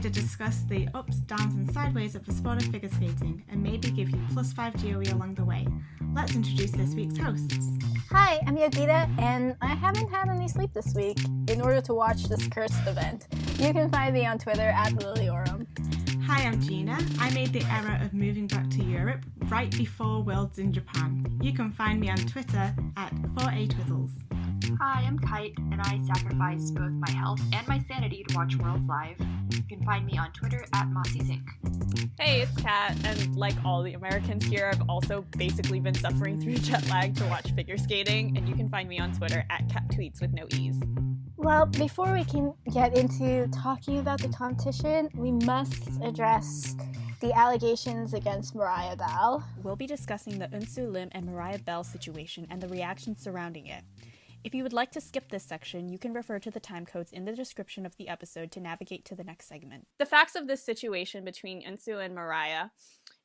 to discuss the ups, downs and sideways of the sport of figure skating and maybe give you +5 GOE along the way. Let's introduce this week's hosts. Hi, I'm Yogeeta, and I haven't had any sleep this week in order to watch this cursed event. You can find me on Twitter at LilyOrum. Hi, I'm Gina. I made the error of moving back to Europe right before Worlds in Japan. You can find me on Twitter at 4atwizzles. Hi, I'm Kite, and I sacrificed both my health and my sanity to watch Worlds live. You can find me on Twitter at MossyZinc. Hey, it's Kat, and like all the Americans here, I've also basically been suffering through jet lag to watch figure skating, and you can find me on Twitter at CatTweets with no E's. Well, before we can get into talking about the competition, we must address the allegations against Mariah Bell. We'll be discussing the Eunsoo Lim and Mariah Bell situation and the reactions surrounding it. If you would like to skip this section, you can refer to the time codes in the description of the episode to navigate to the next segment. The facts of this situation between Eunsoo and Mariah.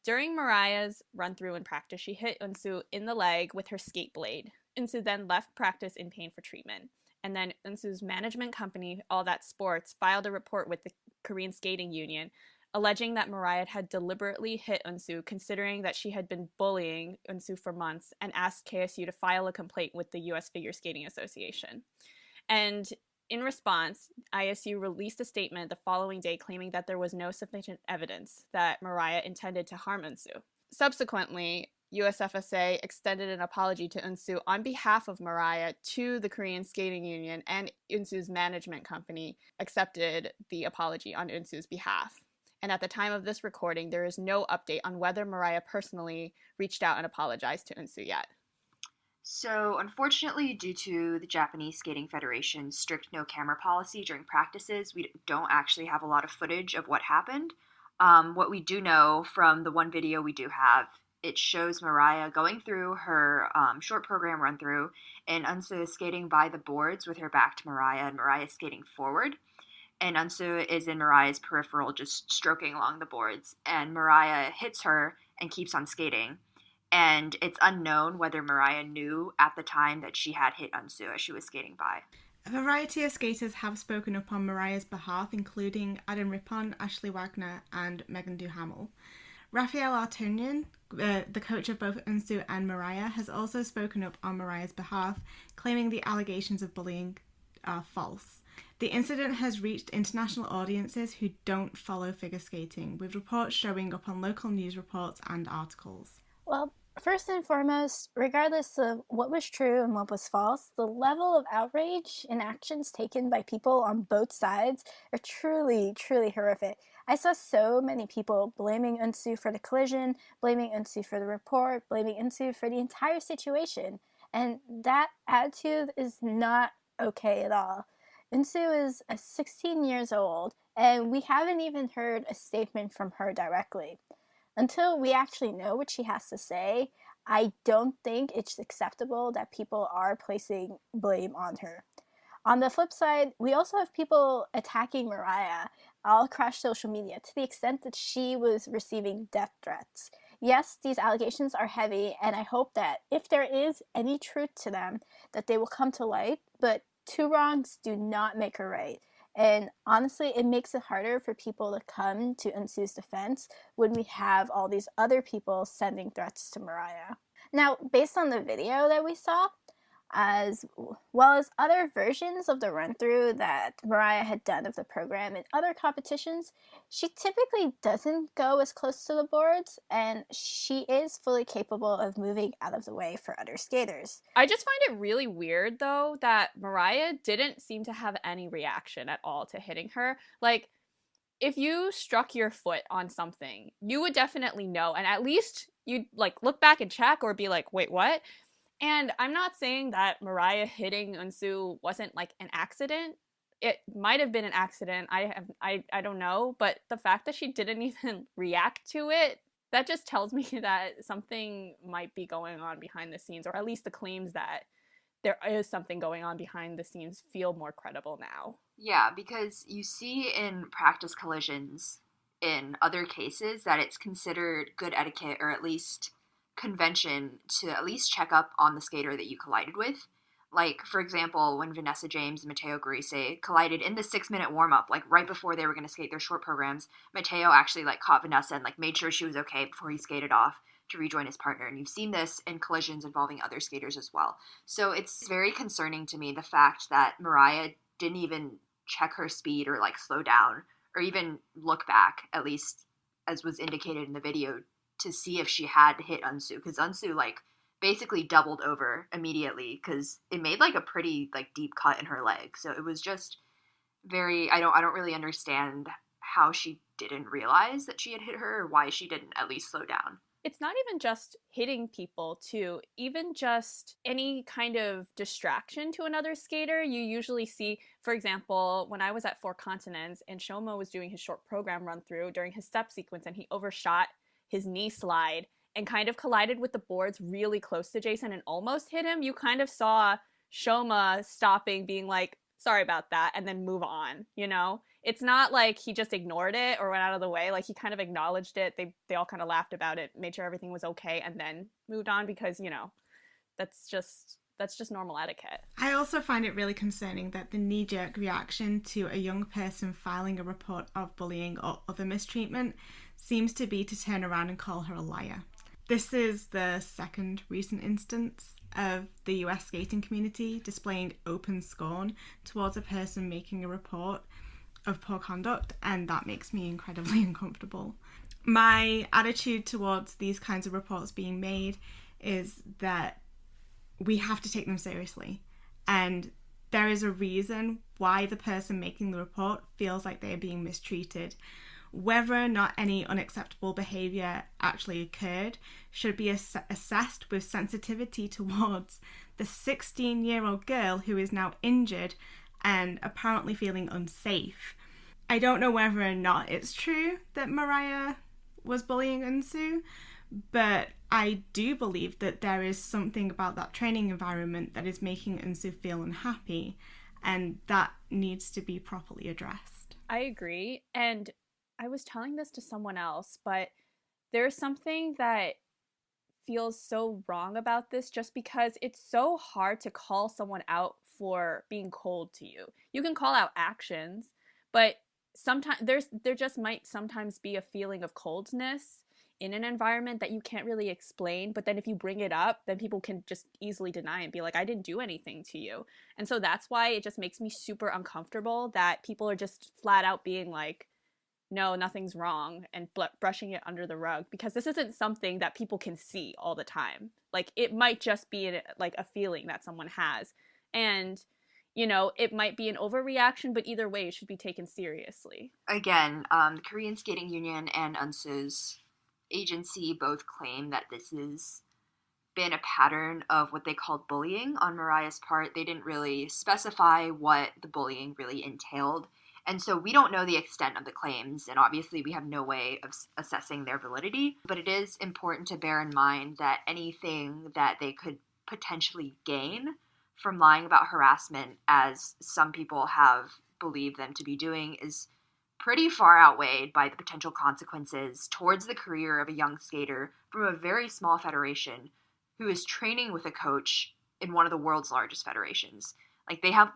During Mariah's run-through in practice, she hit Eunsoo in the leg with her skate blade. Eunsoo then left practice in pain for treatment. And then Eunsoo's management company, All That Sports, filed a report with the Korean Skating Union, alleging that Mariah had deliberately hit Eunsoo, considering that she had been bullying Eunsoo for months, and asked KSU to file a complaint with the U.S. Figure Skating Association. And in response, ISU released a statement the following day claiming that there was no sufficient evidence that Mariah intended to harm Eunsoo. Subsequently, USFSA extended an apology to Eunsoo on behalf of Mariah to the Korean Skating Union, and Eunsoo's management company accepted the apology on Eunsoo's behalf. And at the time of this recording, there is no update on whether Mariah personally reached out and apologized to Eunsoo yet. So, unfortunately, due to the Japanese Skating Federation's strict no-camera policy during practices, we don't actually have a lot of footage of what happened. What we do know from the one video we do have, it shows Mariah going through her short program run-through, and Eunsoo is skating by the boards with her back to Mariah, and Mariah skating forward. And Eunsoo is in Mariah's peripheral, just stroking along the boards. And Mariah hits her and keeps on skating. And it's unknown whether Mariah knew at the time that she had hit Eunsoo as she was skating by. A variety of skaters have spoken up on Mariah's behalf, including Adam Rippon, Ashley Wagner, and Megan Duhamel. Raphael Artonian, the coach of both Eunsoo and Mariah, has also spoken up on Mariah's behalf, claiming the allegations of bullying are false. The incident has reached international audiences who don't follow figure skating, with reports showing up on local news reports and articles. Well, first and foremost, regardless of what was true and what was false, the level of outrage and actions taken by people on both sides are truly, truly horrific. I saw so many people blaming Eunsoo for the collision, blaming Eunsoo for the report, blaming Eunsoo for the entire situation, and that attitude is not okay at all. Eunsoo is 16 years old, and we haven't even heard a statement from her directly. Until we actually know what she has to say, I don't think it's acceptable that people are placing blame on her. On the flip side, we also have people attacking Mariah all across social media to the extent that she was receiving death threats. Yes, these allegations are heavy, and I hope that if there is any truth to them, that they will come to light, but two wrongs do not make a right. And honestly, it makes it harder for people to come to Eunsoo's defense when we have all these other people sending threats to Mariah. Now, based on the video that we saw, as well as other versions of the run-through that Mariah had done of the program in other competitions, she typically doesn't go as close to the boards, and she is fully capable of moving out of the way for other skaters. I just find it really weird, though, that Mariah didn't seem to have any reaction at all to hitting her. Like, if you struck your foot on something, you would definitely know, and at least you'd, like, look back and check or be like, wait, what? And I'm not saying that Mariah hitting Eunsoo wasn't like an accident. It might have been an accident. I don't know. But the fact that she didn't even react to it, that just tells me that something might be going on behind the scenes, or at least the claims that there is something going on behind the scenes feel more credible now. Yeah, because you see in practice collisions in other cases that it's considered good etiquette, or at least convention, to at least check up on the skater that you collided with. Like, for example, when Vanessa James and Mateo Garisse collided in the 6-minute warm-up, like right before they were going to skate their short programs, Mateo actually like caught Vanessa and like made sure she was okay before he skated off to rejoin his partner. And you've seen this in collisions involving other skaters as well. So it's very concerning to me, the fact that Mariah didn't even check her speed or like slow down or even look back, at least as was indicated in the video, to see if she had hit Eunsoo, because Eunsoo like basically doubled over immediately because it made like a pretty like deep cut in her leg. So it was just very, I don't really understand how she didn't realize that she had hit her, or why she didn't at least slow down. It's not even just hitting people, too. Even just any kind of distraction to another skater, you usually see, for example, when I was at Four Continents and Shoma was doing his short program run through during his step sequence and he overshot his knee slide and kind of collided with the boards really close to Jason and almost hit him, you kind of saw Shoma stopping, being like, sorry about that, and then move on, you know? It's not like he just ignored it or went out of the way. Like, he kind of acknowledged it. They all kind of laughed about it, made sure everything was okay, and then moved on because, you know, that's just normal etiquette. I also find it really concerning that the knee-jerk reaction to a young person filing a report of bullying or other mistreatment seems to be to turn around and call her a liar. This is the second recent instance of the US skating community displaying open scorn towards a person making a report of poor conduct, and that makes me incredibly uncomfortable. My attitude towards these kinds of reports being made is that we have to take them seriously, and there is a reason why the person making the report feels like they are being mistreated. Whether or not any unacceptable behaviour actually occurred should be assessed with sensitivity towards the 16-year-old girl who is now injured and apparently feeling unsafe. I don't know whether or not it's true that Mariah was bullying Eunsoo, but I do believe that there is something about that training environment that is making Eunsoo feel unhappy, and that needs to be properly addressed. I agree, and I was telling this to someone else, but there's something that feels so wrong about this, just because it's so hard to call someone out for being cold to you. You can call out actions, but sometimes there just might sometimes be a feeling of coldness in an environment that you can't really explain, but then if you bring it up, then people can just easily deny and be like, I didn't do anything to you. And so that's why it just makes me super uncomfortable that people are just flat out being like, no, nothing's wrong, and brushing it under the rug, because this isn't something that people can see all the time. Like, it might just be like a feeling that someone has, and you know, it might be an overreaction, but either way, it should be taken seriously. Again, the Korean Skating Union and Eunsoo's agency both claim that this has been a pattern of what they called bullying on Mariah's part. They didn't really specify what the bullying really entailed. And so we don't know the extent of the claims, and obviously we have no way of assessing their validity. But it is important to bear in mind that anything that they could potentially gain from lying about harassment, as some people have believed them to be doing, is pretty far outweighed by the potential consequences towards the career of a young skater from a very small federation who is training with a coach in one of the world's largest federations. Like, they have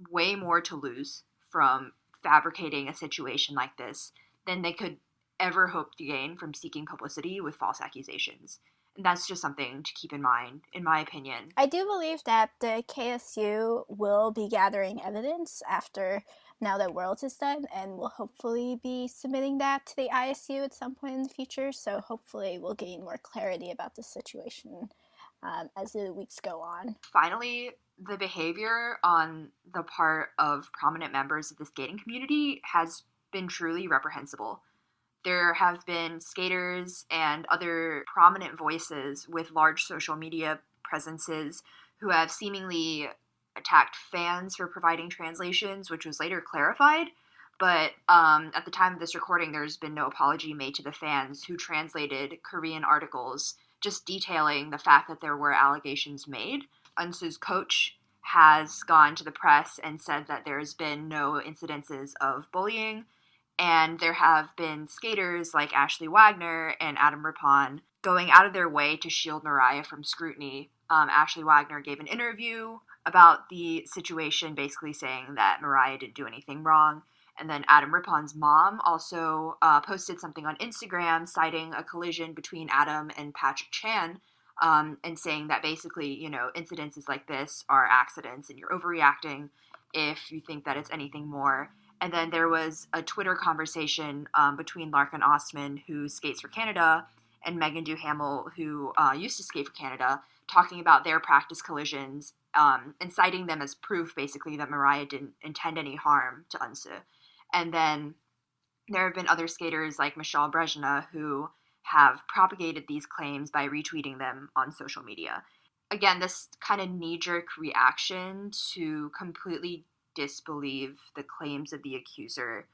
way more to lose from fabricating a situation like this than they could ever hope to gain from seeking publicity with false accusations. And that's just something to keep in mind, in my opinion. I do believe that the KSU will be gathering evidence after Now That Worlds is done, and will hopefully be submitting that to the ISU at some point in the future, so hopefully we'll gain more clarity about the situation as the weeks go on. Finally, the behavior on the part of prominent members of the skating community has been truly reprehensible. There have been skaters and other prominent voices with large social media presences who have seemingly attacked fans for providing translations, which was later clarified. But at the time of this recording, there's been no apology made to the fans who translated Korean articles just detailing the fact that there were allegations made. Eunsoo's coach has gone to the press and said that there's been no incidences of bullying, and there have been skaters like Ashley Wagner and Adam Rippon going out of their way to shield Mariah from scrutiny Ashley Wagner gave an interview about the situation, basically saying that Mariah didn't do anything wrong. And then Adam Rippon's mom also posted something on Instagram citing a collision between Adam and Patrick Chan, and saying that basically, incidences like this are accidents and you're overreacting if you think that it's anything more. And then there was a Twitter conversation between Larkin Ostman, who skates for Canada, and Megan Duhamel, who used to skate for Canada, talking about their practice collisions, and citing them as proof, basically, that Mariah didn't intend any harm to Eunsoo. And then there have been other skaters like Michelle Brezhina who have propagated these claims by retweeting them on social media. Again, this kind of knee-jerk reaction to completely disbelieve the claims of the accuser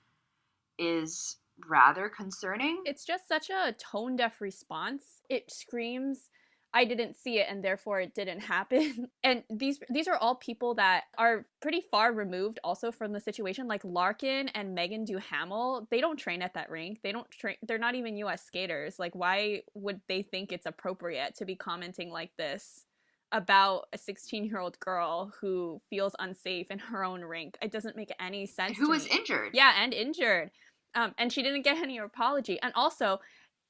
is rather concerning. It's just such a tone-deaf response. It screams, I didn't see it and therefore it didn't happen. And these are all people that are pretty far removed also from the situation. Like Larkin and Megan Duhamel, they don't train at that rink. They're not even US skaters. Like, why would they think it's appropriate to be commenting like this about a 16-year-old girl who feels unsafe in her own rink? It doesn't make any sense. And who was injured. Yeah, and injured. And she didn't get any apology. And also,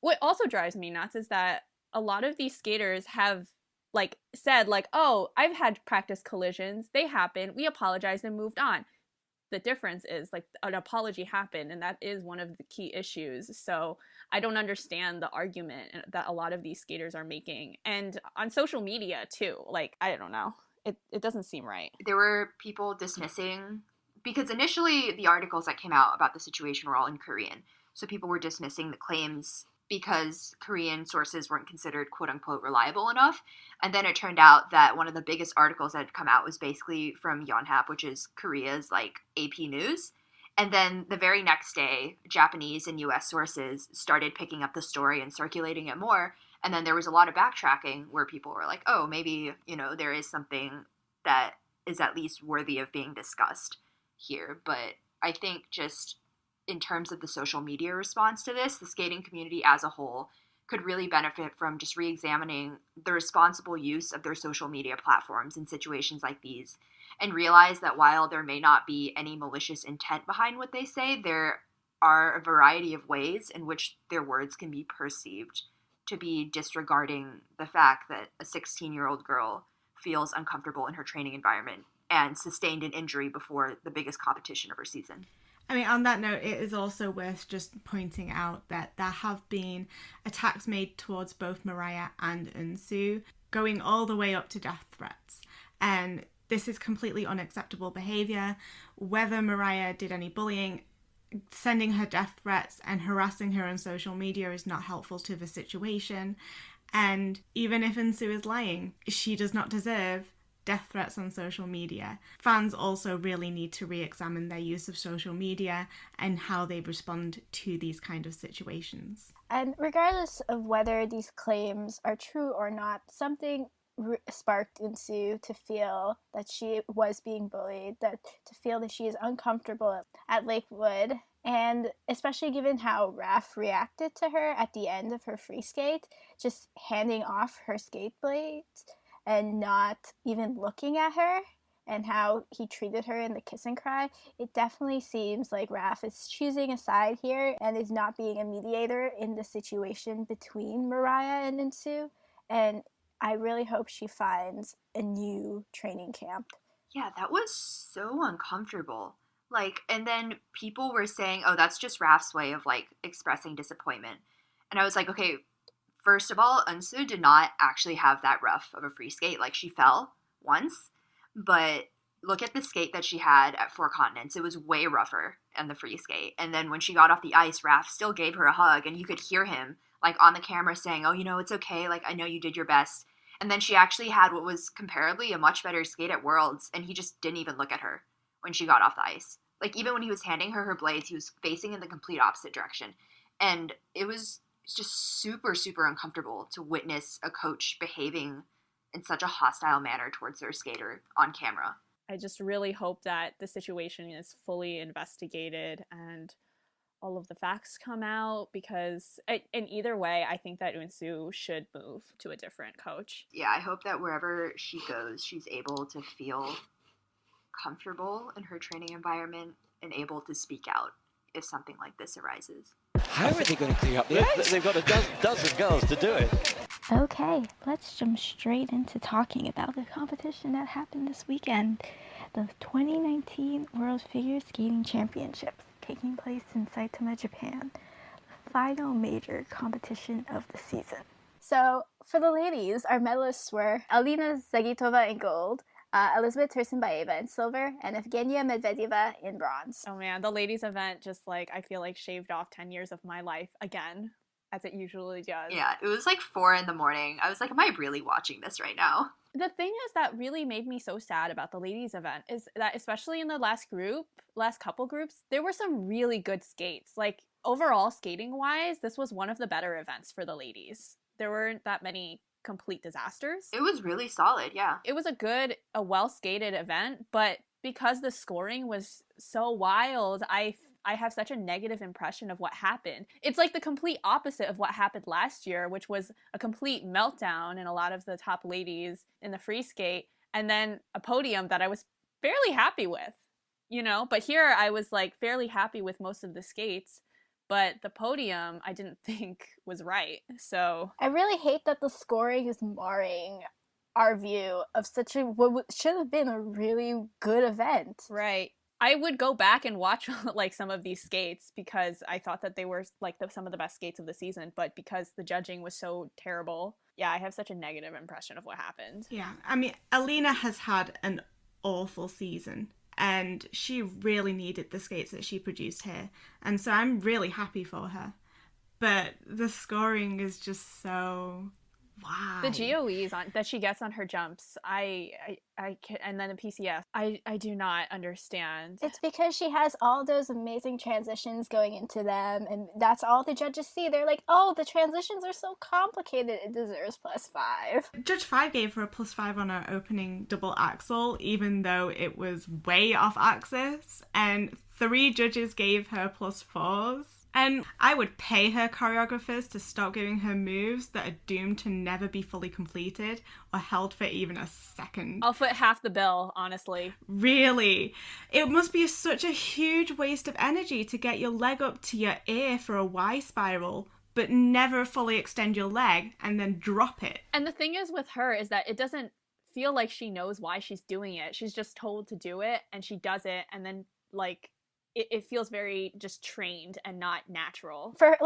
what also drives me nuts is that a lot of these skaters have said oh, I've had practice collisions, they happen, we apologized and moved on. The difference is an apology happened, and that is one of the key issues. So I don't understand the argument that a lot of these skaters are making, and on social media too. I don't know, it doesn't seem right. There were people dismissing, because initially the articles that came out about the situation were all in Korean, so people were dismissing the claims because Korean sources weren't considered quote-unquote reliable enough. And then it turned out that one of the biggest articles that had come out was basically from Yonhap, which is Korea's AP news. And then the very next day, Japanese and US sources started picking up the story and circulating it more. And then there was a lot of backtracking where people were like, oh, maybe, there is something that is at least worthy of being discussed here. But I think just in terms of the social media response to this, the skating community as a whole could really benefit from just re-examining the responsible use of their social media platforms in situations like these, and realize that while there may not be any malicious intent behind what they say, there are a variety of ways in which their words can be perceived to be disregarding the fact that a 16-year-old girl feels uncomfortable in her training environment and sustained an injury before the biggest competition of her season. I mean, on that note, it is also worth just pointing out that there have been attacks made towards both Mariah and Eunsoo, going all the way up to death threats. And this is completely unacceptable behaviour. Whether Mariah did any bullying, sending her death threats and harassing her on social media is not helpful to the situation. And even if Eunsoo is lying, she does not deserve death threats on social media. Fans also really need to re-examine their use of social media and how they respond to these kind of situations. And regardless of whether these claims are true or not, something sparked Eunsoo to feel that she was being bullied, to feel that she is uncomfortable at Lakewood. And especially given how Raph reacted to her at the end of her free skate, just handing off her skate blades and not even looking at her, and how he treated her in the kiss and cry, it definitely seems like Raph is choosing a side here and is not being a mediator in the situation between Mariah and Eunsoo. And I really hope she finds a new training camp. Yeah, that was so uncomfortable. And then people were saying, oh, that's just Raph's way of, expressing disappointment. And I was like, okay, first of all, Eunsoo did not actually have that rough of a free skate. She fell once, but look at the skate that she had at Four Continents. It was way rougher on the free skate. And then when she got off the ice, Raph still gave her a hug, and you could hear him, on the camera saying, oh, it's okay. I know you did your best. And then she actually had what was comparably a much better skate at Worlds, and he just didn't even look at her when she got off the ice. Even when he was handing her blades, he was facing in the complete opposite direction. And it was just super, super uncomfortable to witness a coach behaving in such a hostile manner towards their skater on camera. I just really hope that the situation is fully investigated and all of the facts come out, because in either way, I think that Eunsoo should move to a different coach. Yeah, I hope that wherever she goes, she's able to feel comfortable in her training environment and able to speak out if something like this arises. How are they going to clear up the ice? They've got a dozen girls to do it. Okay, let's jump straight into talking about the competition that happened this weekend. The 2019 World Figure Skating Championships, taking place in Saitama, Japan. The final major competition of the season. So, for the ladies, our medalists were Alina Zagitova in gold, Elizabeth Tursunbaeva in silver, and Evgenia Medvedeva in bronze. Oh man, the ladies event just like, I feel like shaved off 10 years of my life again, as it usually does. Yeah, it was like 4 a.m. I was like, am I really watching this right now? The thing is that really made me so sad about the ladies event is that, especially in the last couple groups, there were some really good skates. Like, overall skating wise, this was one of the better events for the ladies. There weren't that many complete disasters. It was really solid, yeah. It was a well-skated event, but because the scoring was so wild, I have such a negative impression of what happened. It's like the complete opposite of what happened last year, which was a complete meltdown in a lot of the top ladies in the free skate, and then a podium that I was fairly happy with, you know? But here I was like fairly happy with most of the skates, but the podium I didn't think was right. So I really hate that the scoring is marring our view of such a what should have been a really good event. Right. I would go back and watch like some of these skates because I thought that they were like some of the best skates of the season, but because the judging was so terrible, yeah, I have such a negative impression of what happened. Yeah, I mean, Alina has had an awful season, and she really needed the skates that she produced here, and so I'm really happy for her. But the scoring is just so... Wow. The GOEs that she gets on her jumps, I and then the PCS, I do not understand. It's because she has all those amazing transitions going into them, and that's all the judges see. They're like, oh, the transitions are so complicated, it deserves +5. Judge 5 gave her a +5 on her opening double axel, even though it was way off axis, and 3 judges gave her +4s. And I would pay her choreographers to stop giving her moves that are doomed to never be fully completed or held for even a second. I'll foot half the bill, honestly. Really? It must be such a huge waste of energy to get your leg up to your ear for a Y spiral, but never fully extend your leg and then drop it. And the thing is with her is that it doesn't feel like she knows why she's doing it. She's just told to do it, and she does it, and then, like... It feels very just trained and not natural. For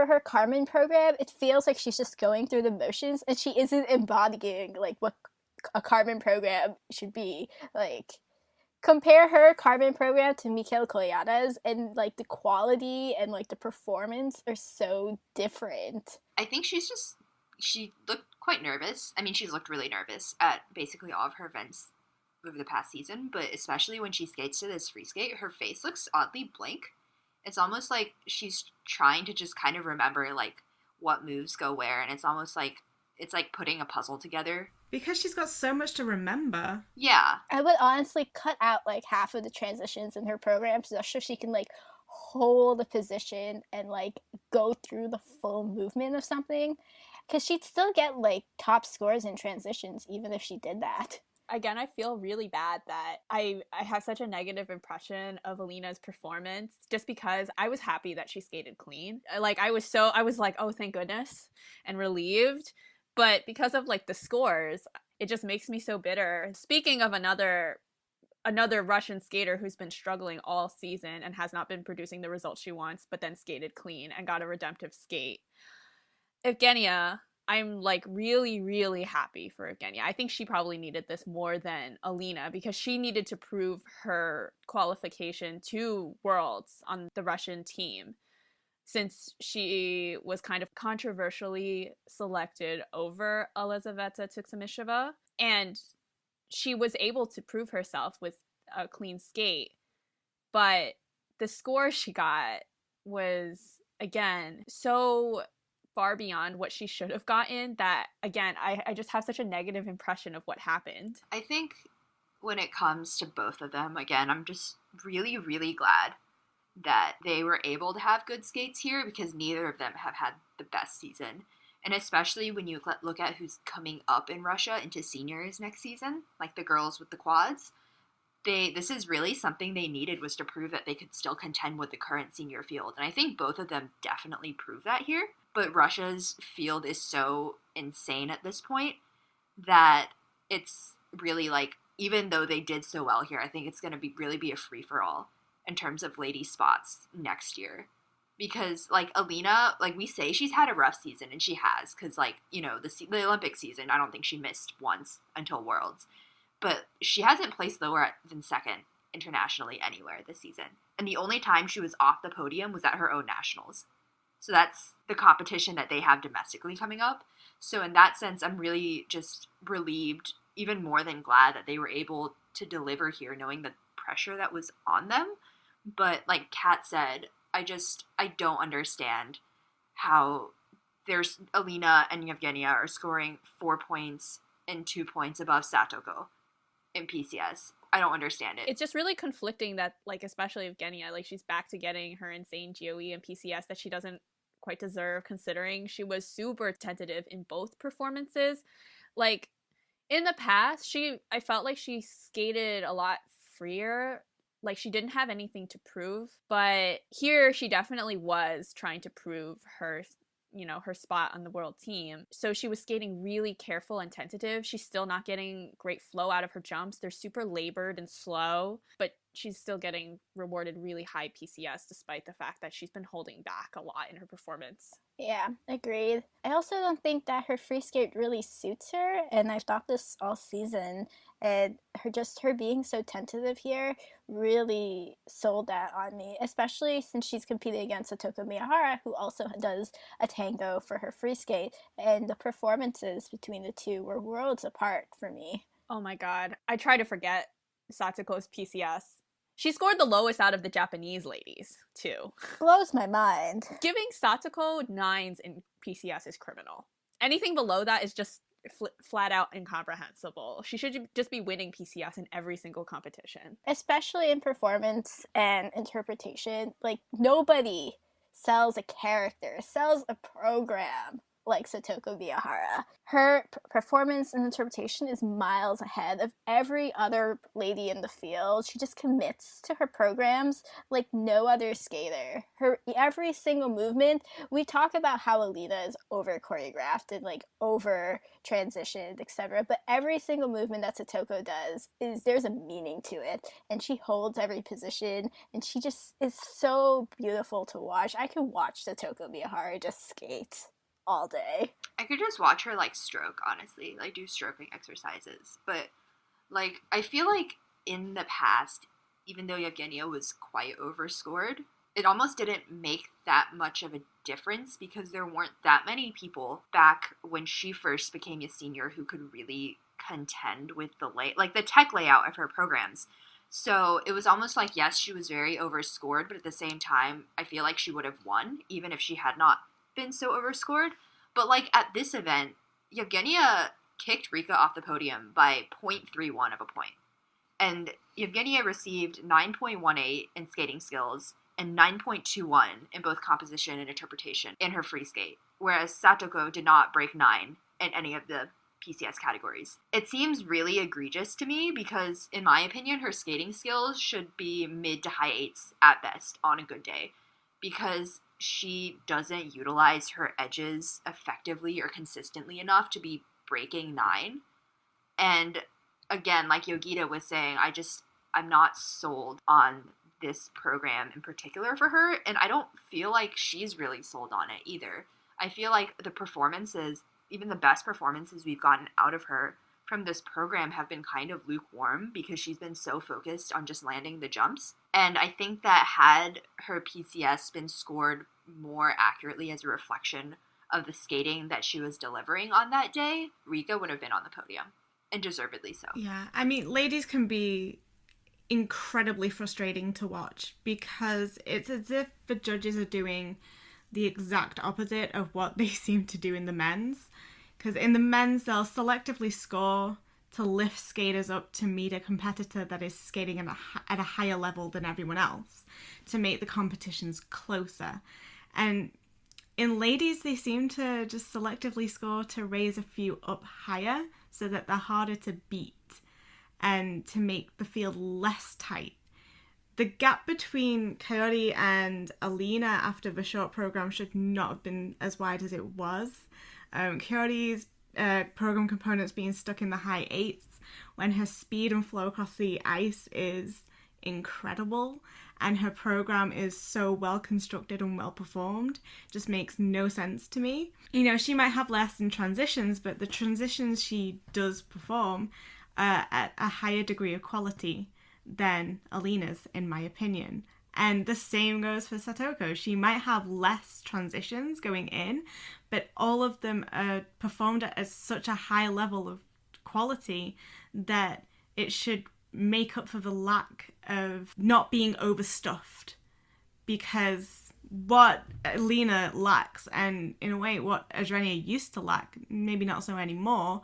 her Carmen program, it feels like she's just going through the motions and she isn't embodying like what a Carmen program should be. Like, compare her Carmen program to Mikhail Kolyada's, and like the quality and like the performance are so different. I think she looked quite nervous. I mean, she's looked really nervous at basically all of her events over the past season, but especially when she skates to this free skate, her face looks oddly blank. It's almost like she's trying to just kind of remember like what moves go where, and it's almost like it's like putting a puzzle together. Because she's got so much to remember. Yeah. I would honestly cut out like half of the transitions in her program so she can like hold the position and like go through the full movement of something, because she'd still get like top scores in transitions even if she did that. Again, I feel really bad that I have such a negative impression of Alina's performance just because I was happy that she skated clean. Like, I was like, oh, thank goodness, and relieved. But because of, like, the scores, it just makes me so bitter. Speaking of another Russian skater who's been struggling all season and has not been producing the results she wants, but then skated clean and got a redemptive skate, Evgenia... I'm like really, really happy for Evgenia. I think she probably needed this more than Alina because she needed to prove her qualification to Worlds on the Russian team, since she was kind of controversially selected over Elizaveta Tuxamisheva, and she was able to prove herself with a clean skate, but the score she got was, again, so far beyond what she should have gotten that, again, I just have such a negative impression of what happened. I think when it comes to both of them, again, I'm just really, really glad that they were able to have good skates here because neither of them have had the best season. And especially when you look at who's coming up in Russia into seniors next season, like the girls with the quads, this is really something they needed, was to prove that they could still contend with the current senior field. And I think both of them definitely prove that here. But Russia's field is so insane at this point that it's really like, even though they did so well here, I think it's going to really be a free-for-all in terms of lady spots next year. Because, like, Alina, like, we say she's had a rough season, and she has, because, like, you know, the Olympic season, I don't think she missed once until Worlds. But she hasn't placed lower than second internationally anywhere this season. And the only time she was off the podium was at her own nationals. So that's the competition that they have domestically coming up. So in that sense, I'm really just relieved, even more than glad, that they were able to deliver here, knowing the pressure that was on them. But like Kat said, I don't understand how there's Alina and Yevgenia are scoring 4 points and 2 points above Satoko in PCS. I don't understand it. It's just really conflicting that, like, especially Evgenia, like, she's back to getting her insane GOE and PCS that she doesn't quite deserve, considering she was super tentative in both performances. Like, in the past, I felt like she skated a lot freer. Like, she didn't have anything to prove. But here, she definitely was trying to prove her, you know, her spot on the world team. So she was skating really careful and tentative. She's still not getting great flow out of her jumps. They're super labored and slow, but she's still getting rewarded really high PCS despite the fact that she's been holding back a lot in her performance. Yeah, agreed. I also don't think that her free skate really suits her, and I've thought this all season, and her being so tentative here really sold that on me, especially since she's competing against Satoko Miyahara, who also does a tango for her free skate, and the performances between the two were worlds apart for me. Oh my god. I try to forget Satoko's PCS. She scored the lowest out of the Japanese ladies, too. Blows my mind. Giving Satoko 9s in PCS is criminal. Anything below that is just flat out incomprehensible. She should just be winning PCS in every single competition. Especially in performance and interpretation. Like, nobody sells a character, sells a program like Satoko Miyahara. Her performance and interpretation is miles ahead of every other lady in the field. She just commits to her programs like no other skater. Her every single movement, we talk about how Alina is over choreographed and like over transitioned, etc. But every single movement that Satoko does there's a meaning to it, and she holds every position, and she just is so beautiful to watch. I could watch Satoko Miyahara just skate all day. I could just watch her, like, stroke, honestly. Like, do stroking exercises. But, like, I feel like in the past, even though Yevgenia was quite overscored, it almost didn't make that much of a difference because there weren't that many people back when she first became a senior who could really contend with the tech layout of her programs. So it was almost like, yes, she was very overscored, but at the same time, I feel like she would have won, even if she had not been so overscored. But like at this event, Yevgenia kicked Rika off the podium by 0.31 of a point. And Yevgenia received 9.18 in skating skills and 9.21 in both composition and interpretation in her free skate, whereas Satoko did not break 9 in any of the PCS categories. It seems really egregious to me because, in my opinion, her skating skills should be mid to high 8s at best on a good day, because she doesn't utilize her edges effectively or consistently enough to be breaking 9. And again, like Yogeeta was saying, I'm not sold on this program in particular for her, and I don't feel like she's really sold on it either. I feel like the performances, even the best performances we've gotten out of her from this program, have been kind of lukewarm because she's been so focused on just landing the jumps. And I think that had her PCS been scored more accurately as a reflection of the skating that she was delivering on that day, Rika would have been on the podium, and deservedly so. Yeah, I mean, ladies can be incredibly frustrating to watch because it's as if the judges are doing the exact opposite of what they seem to do in the men's. Because in the men's, they'll selectively score to lift skaters up to meet a competitor that is skating at a higher level than everyone else, to make the competitions closer. And in ladies, they seem to just selectively score to raise a few up higher so that they're harder to beat and to make the field less tight. The gap between Coyote and Alina after the short program should not have been as wide as it was. Coyote's program components being stuck in the high 8s when her speed and flow across the ice is incredible, and her program is so well constructed and well performed, just makes no sense to me. You know, she might have less in transitions, but the transitions she does perform at a higher degree of quality than Alina's, in my opinion. And the same goes for Satoko. She might have less transitions going in, but all of them are performed at such a high level of quality that it should make up for the lack of not being overstuffed. Because what Alina lacks, and in a way what Adrenia used to lack, maybe not so anymore,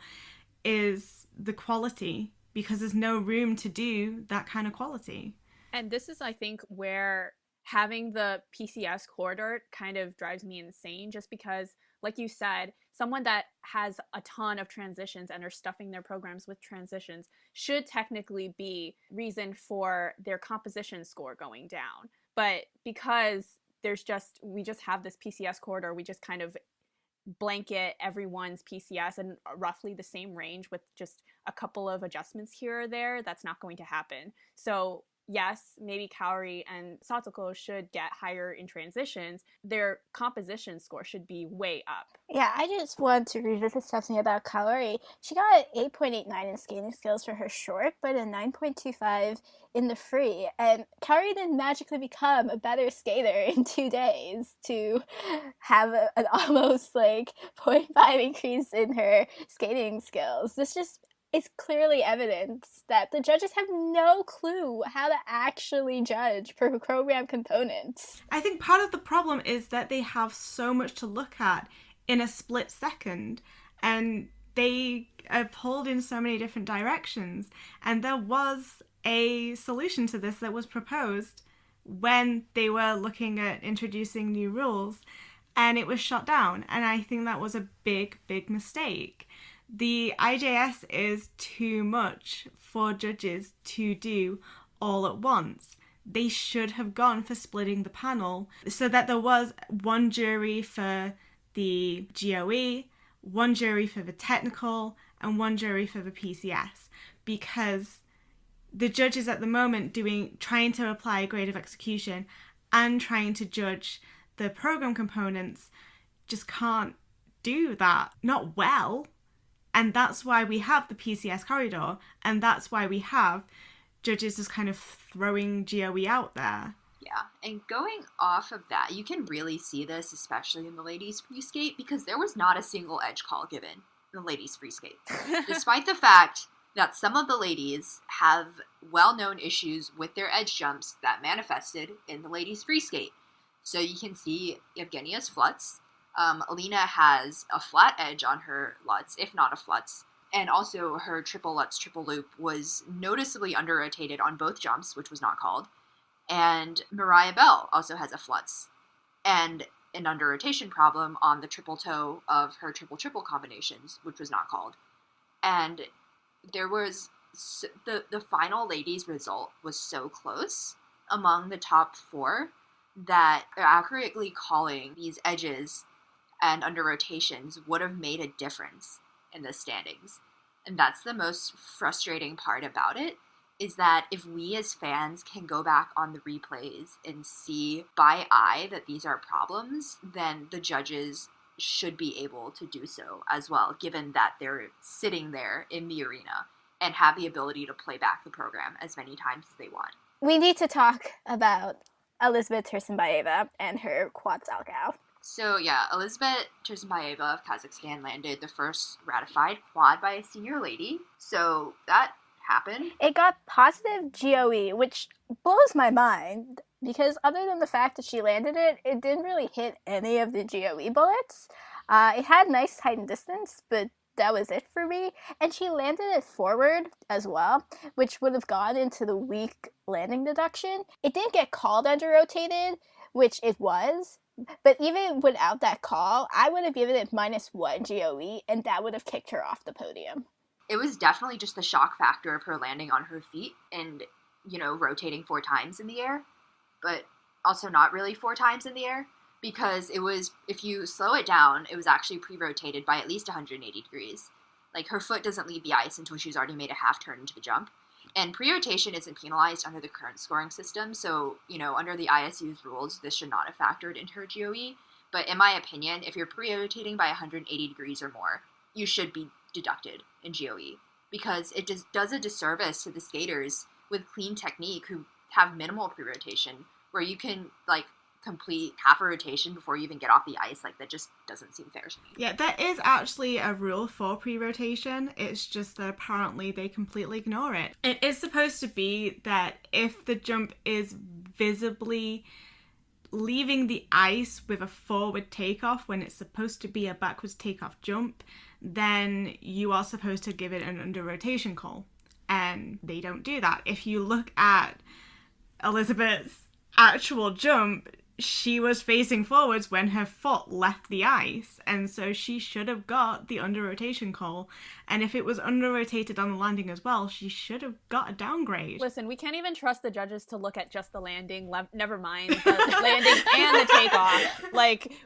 is the quality, because there's no room to do that kind of quality. And this is, I think, where having the PCS corridor kind of drives me insane, just because, like you said, someone that has a ton of transitions and are stuffing their programs with transitions should technically be reason for their composition score going down. But because we just have this PCS corridor, we just kind of blanket everyone's PCS in roughly the same range with just a couple of adjustments here or there. That's not going to happen. So yes, maybe Kaori and Satoko should get higher in transitions. Their composition score should be way up. Yeah, I just want to revisit something about Kaori. She got 8.89 in skating skills for her short, but a 9.25 in the free. And Kaori didn't magically become a better skater in 2 days to have an almost 0.5 increase in her skating skills. This just is clearly evidence that the judges have no clue how to actually judge program components. I think part of the problem is that they have so much to look at in a split second, and they are pulled in so many different directions. And there was a solution to this that was proposed when they were looking at introducing new rules, and it was shot down. And I think that was a big, big mistake. The IJS is too much for judges to do all at once. They should have gone for splitting the panel so that there was one jury for the GOE, one jury for the technical, and one jury for the PCS, because the judges at the moment trying to apply a grade of execution and trying to judge the program components just can't do that, not well. And that's why we have the PCS corridor, and that's why we have judges just kind of throwing GOE out there. Yeah, and going off of that, you can really see this, especially in the ladies' free skate, because there was not a single edge call given in the ladies' free skate. Despite the fact that some of the ladies have well-known issues with their edge jumps that manifested in the ladies' free skate. So you can see Evgenia's fluts. Alina has a flat edge on her Lutz, if not a flutz. And also her triple Lutz, triple loop was noticeably under-rotated on both jumps, which was not called. And Mariah Bell also has a flutz and an under-rotation problem on the triple toe of her triple-triple combinations, which was not called. And there was the final ladies' result was so close among the top 4 that accurately calling these edges and under rotations would have made a difference in the standings. And that's the most frustrating part about it, is that if we as fans can go back on the replays and see by eye that these are problems, then the judges should be able to do so as well, given that they're sitting there in the arena and have the ability to play back the program as many times as they want. We need to talk about Elizabeth Tursunbayeva and her quad Zalgao. So yeah, Elizabeth Tursunbayeva of Kazakhstan landed the first ratified quad by a senior lady. So that happened. It got positive GOE, which blows my mind, because other than the fact that she landed it, it didn't really hit any of the GOE bullets. It had nice height and distance, but that was it for me. And she landed it forward as well, which would have gone into the weak landing deduction. It didn't get called under rotated, which it was. But even without that call, I would have given it -1 GOE, and that would have kicked her off the podium. It was definitely just the shock factor of her landing on her feet and, rotating 4 times in the air, but also not really 4 times in the air, because it was, if you slow it down, it was actually pre-rotated by at least 180 degrees. Like, her foot doesn't leave the ice until she's already made a half turn into the jump. And pre-rotation isn't penalized under the current scoring system, so, under the ISU's rules, this should not have factored into her GOE. But in my opinion, if you're pre-rotating by 180 degrees or more, you should be deducted in GOE, because it just does a disservice to the skaters with clean technique who have minimal pre-rotation, where you can, complete half a rotation before you even get off the ice. That just doesn't seem fair to me. Yeah, there is actually a rule for pre-rotation. It's just that apparently they completely ignore it. It is supposed to be that if the jump is visibly leaving the ice with a forward takeoff when it's supposed to be a backwards takeoff jump, then you are supposed to give it an under rotation call. And they don't do that. If you look at Elizabeth's actual jump, she was facing forwards when her foot left the ice, and so she should have got the under rotation call. And if it was under rotated on the landing as well, she should have got a downgrade. Listen, we can't even trust the judges to look at just the landing, never mind the landing and the takeoff.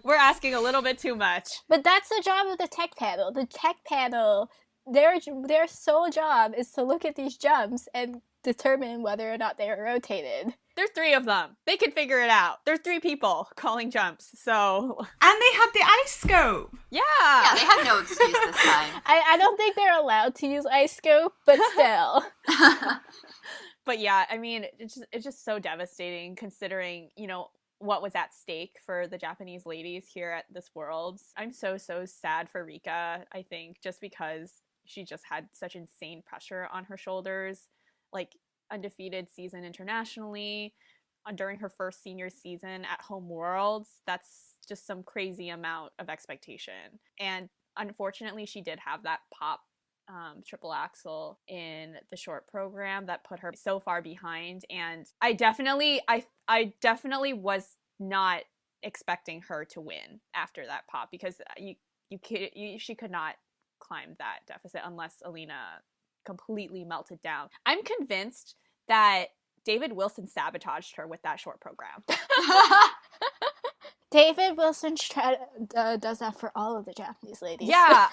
We're asking a little bit too much. But that's the job of the tech panel. The tech panel, their sole job is to look at these jumps and determine whether or not they are rotated. There's 3 of them. They can figure it out. There's 3 people calling jumps, so... And they had the ice scope! Yeah! Yeah, they had no excuse this time. I don't think they're allowed to use ice scope, but still. But yeah, I mean, it's just so devastating considering, what was at stake for the Japanese ladies here at this Worlds. I'm so sad for Rika, I think, just because she just had such insane pressure on her shoulders. Undefeated season internationally during her first senior season at home Worlds. That's just some crazy amount of expectation. And unfortunately, she did have that pop triple axel in the short program that put her so far behind. And I definitely was not expecting her to win after that pop, because she could not climb that deficit unless Alina completely melted down. I'm convinced that David Wilson sabotaged her with that short program. David Wilson does that for all of the Japanese ladies. Yeah,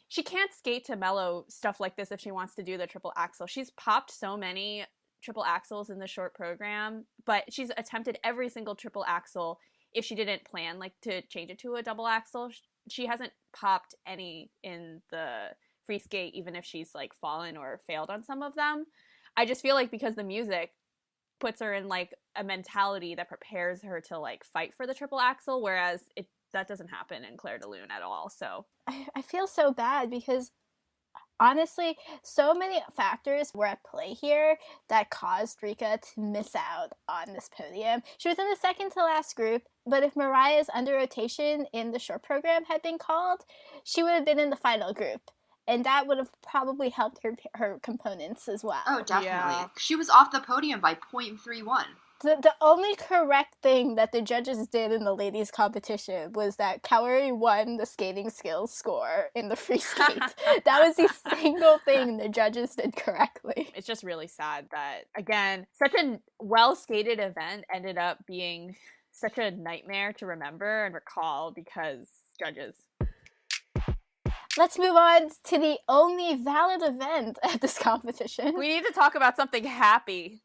she can't skate to mellow stuff like this if she wants to do the triple axel. She's popped so many triple axels in the short program, but she's attempted every single triple axel if she didn't plan to change it to a double axel. She hasn't popped any in the free skate, even if she's fallen or failed on some of them. I just feel because the music puts her in a mentality that prepares her to fight for the triple axel, whereas that doesn't happen in Claire de Lune at all. So I feel so bad because honestly, so many factors were at play here that caused Rika to miss out on this podium. She was in the second to last group, but if Mariah's under rotation in the short program had been called, she would have been in the final group. And that would have probably helped her components as well. Oh, definitely. Yeah. She was off the podium by 0.31. The only correct thing that the judges did in the ladies' competition was that Kaori won the skating skills score in the free skate. That was the single thing the judges did correctly. It's just really sad that, again, such a well-skated event ended up being such a nightmare to remember and recall because judges. Let's move on to the only valid event at this competition. We need to talk about something happy.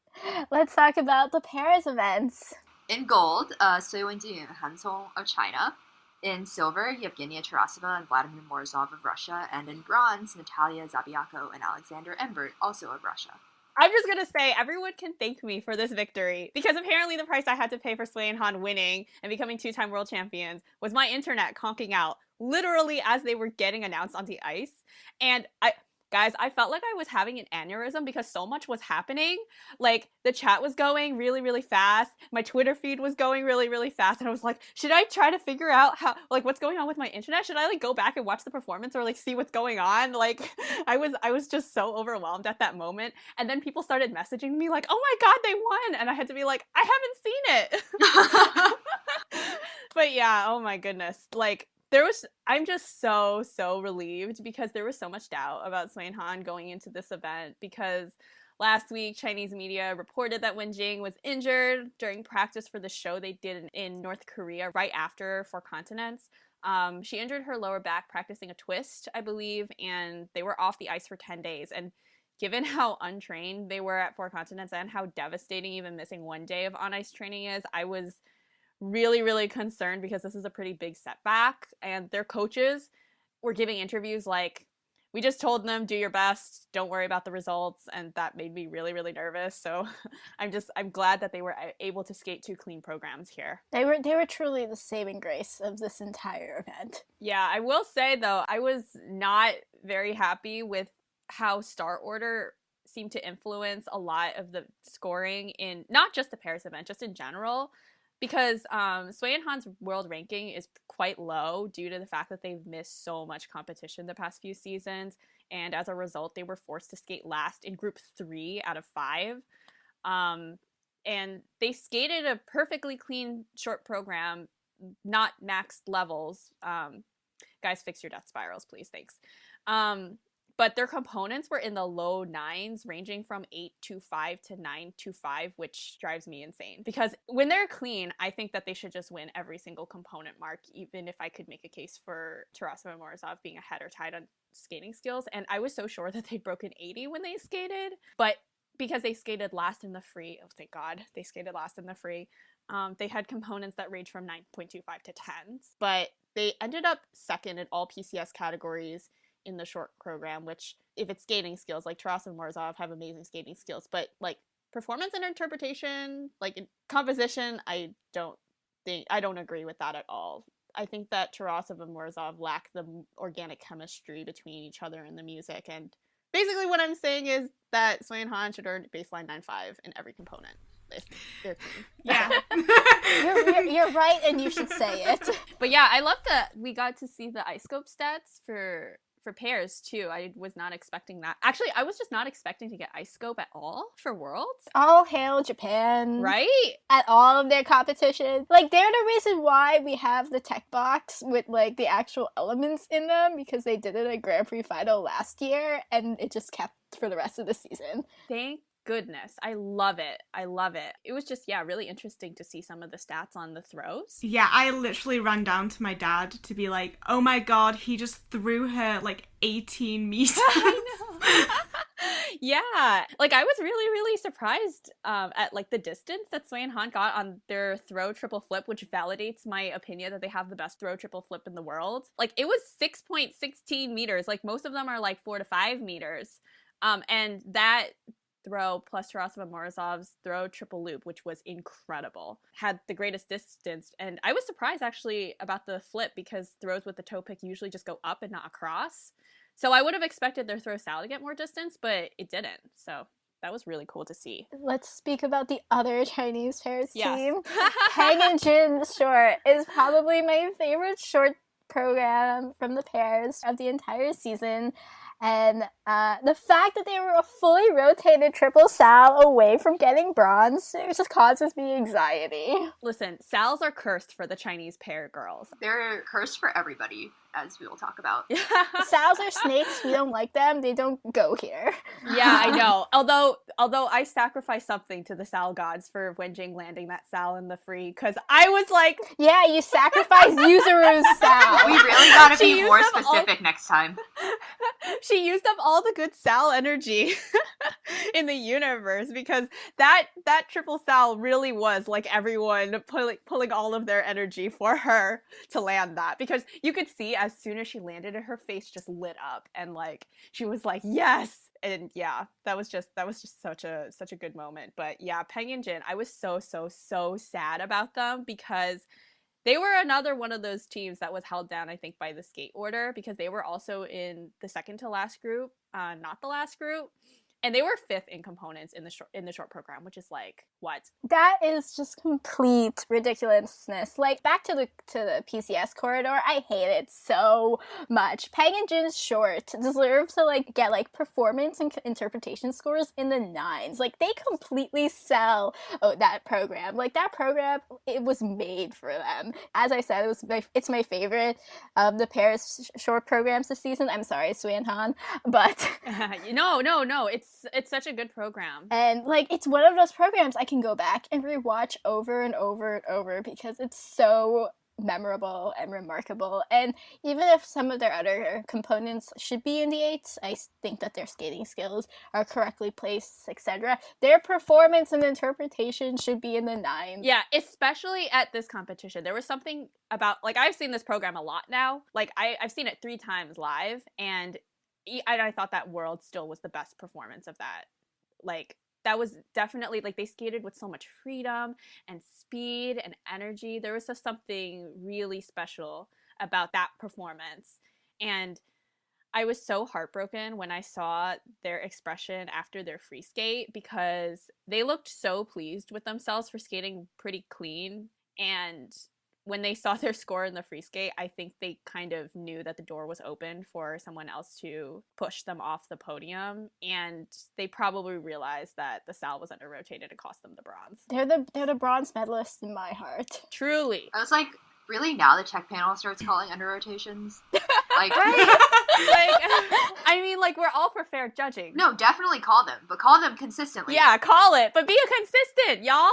Let's talk about the pairs events. In gold, Sui Wenjing and Han Song of China. In silver, Yevgenia Tarasova and Vladimir Morozov of Russia. And in bronze, Natalia Zabiako and Alexander Embert, also of Russia. I'm just going to say, everyone can thank me for this victory, because apparently the price I had to pay for Sui and Han winning and becoming 2-time world champions was my internet conking out literally as they were getting announced on the ice. And Guys, I felt like I was having an aneurysm because so much was happening. Like, the chat was going really, really fast. My Twitter feed was going really, really fast. And I was like, should I try to figure out how, like, what's going on with my internet? Should I, like, go back and watch the performance or, like, see what's going on? Like, I was just so overwhelmed at that moment. And then people started messaging me like, oh my God, they won. And I had to be like, I haven't seen it. But yeah, oh my goodness. Like, I'm just so relieved because there was so much doubt about Swainhan going into this event because last week Chinese media reported that Wenjing was injured during practice for the show they did in North Korea right after Four Continents. She injured her lower back practicing a twist, I believe, and they were off the ice for 10 days. And given how untrained they were at Four Continents and how devastating even missing one day of on-ice training is, I was really, really concerned because this is a pretty big setback. And their coaches were giving interviews like, we just told them, do your best, don't worry about the results. And that made me really, really nervous. So I'm glad that they were able to skate 2 clean programs here. They were truly the saving grace of this entire event. Yeah, I will say though, I was not very happy with how star order seemed to influence a lot of the scoring in not just the Paris event, just in general. Because Sui and Han's world ranking is quite low due to the fact that they've missed so much competition the past few seasons. And as a result, they were forced to skate last in group 3 out of 5. And they skated a perfectly clean short program, not maxed levels. Guys, fix your death spirals, please. Thanks. But their components were in the low 9s, ranging from 825 to 925, which drives me insane. Because when they're clean, I think that they should just win every single component mark, even if I could make a case for Tarasov and Morozov being ahead or tied on skating skills. And I was so sure that they'd broken 80 when they skated. But because they skated last in the free, oh, thank God, they skated last in the free, they had components that range from 9.25 to 10s. But they ended up second in all PCS categories in the short program, which if it's skating skills, like Tarasov and Morozov have amazing skating skills, but like performance and interpretation, like in composition, I don't agree with that at all. I think that Tarasov and Morozov lack the organic chemistry between each other and the music, and basically what I'm saying is that Sui and Han should earn baseline 9.5 in every component. They're clean. Yeah. You're right, and you should say it. But yeah, I love that we got to see the iScope stats for pairs too. I was not expecting that. Actually, I was just not expecting to get iScope at all for Worlds. All hail Japan. Right? At all of their competitions. Like, they're the reason why we have the tech box with, like, the actual elements in them, because they did it at Grand Prix Final last year, and it just kept for the rest of the season. Thank goodness. I love it. I love it. It was just, yeah, really interesting to see some of the stats on the throws. Yeah, I literally ran down to my dad to be like, oh my God, he just threw her like 18 meters. I know. Yeah. Like, I was really, really surprised at like the distance that Sui and Han got on their throw triple flip, which validates my opinion that they have the best throw triple flip in the world. Like, it was 6.16 meters. Like, most of them are like 4 to 5 meters. And that throw plus Tarasov and Morozov's throw triple loop, which was incredible, had the greatest distance. And I was surprised actually about the flip, because throws with the toe pick usually just go up and not across. So I would have expected their throw style to get more distance, but it didn't. So that was really cool to see. Let's speak about the other Chinese pairs Yes. team. Peng and Jin short is probably my favorite short program from the pairs of the entire season. And the fact that they were a fully rotated triple Sal away from getting bronze, it just causes me anxiety. Listen, Sals are cursed for the Chinese pair girls. They're cursed for everybody, as we will talk about. Sals are snakes. We don't like them. They don't go here. Yeah, I know. Although I sacrificed something to the Sal gods for Wenjing landing that Sal in the free, because I was like, yeah, you sacrifice Yuzuru's Sal. We really gotta She be used more them all- specific next time. she used up all the good Sal energy in the universe, because that triple Sal really was like everyone pulling all of their energy for her to land that, because you could see as soon as she landed it, her face just lit up, and like she was like, yes. And yeah, that was just such a good moment. But yeah, Peng and Jin, I was so sad about them, because they were another one of those teams that was held down, I think, by the skate order, because they were also in the second to last group not the last group. And they were 5th in components in the short program, which is like, what? That is just complete ridiculousness. Like, back to the PCS corridor, I hate it so much. Peng and Jin's short deserve to like get like performance and interpretation scores in the 9s. Like, they completely sell that program. Like, that program, it was made for them. As I said, it's my favorite of the Paris short programs this season. I'm sorry, Suan Han, but no, it's such a good program. And like, it's one of those programs I can go back and rewatch over and over and over because it's so memorable and remarkable. And even if some of their other components should be in the 8s, I think that their skating skills are correctly placed, etc. Their performance and interpretation should be in the 9s. Yeah, especially at this competition. There was something about, like, I've seen this program a lot now. Like, I've seen it 3 times live, and I thought that World still was the best performance of that. Like, that was definitely, like, they skated with so much freedom and speed and energy. There was just something really special about that performance. And I was so heartbroken when I saw their expression after their free skate, because they looked so pleased with themselves for skating pretty clean. And when they saw their score in the free skate, I think they kind of knew that the door was open for someone else to push them off the podium, and they probably realized that the Sal was under rotated and cost them the bronze. They're the bronze medalists in my heart. Truly. I was like, really? Now the tech panel starts calling under rotations? Like, right? Like, I mean, like, we're all for fair judging. No, definitely call them, but call them consistently. Yeah, call it, but be consistent, y'all.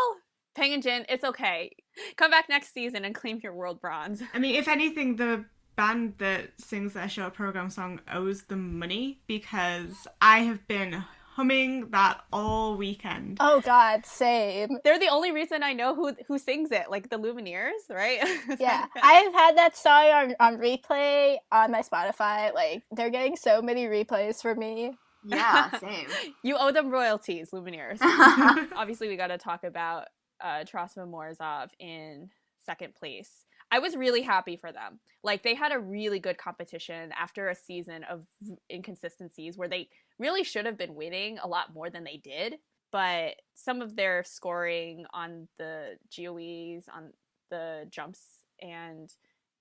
Peng and Jin, it's okay. Come back next season and claim your world bronze. I mean, if anything, the band that sings their short program song owes them money, because I have been humming that all weekend. Oh god, same. They're the only reason I know who sings it, like the Lumineers, right? Yeah, I've had that song on replay on my Spotify. Like, they're getting so many replays for me. Yeah, same. You owe them royalties, Lumineers. Obviously, we got to talk about Trosma Morozov in 2nd place. I was really happy for them. Like, they had a really good competition after a season of inconsistencies where they really should have been winning a lot more than they did. But some of their scoring on the GOEs, on the jumps, and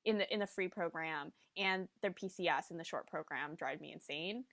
in the free program, and their PCS in the short program drive me insane.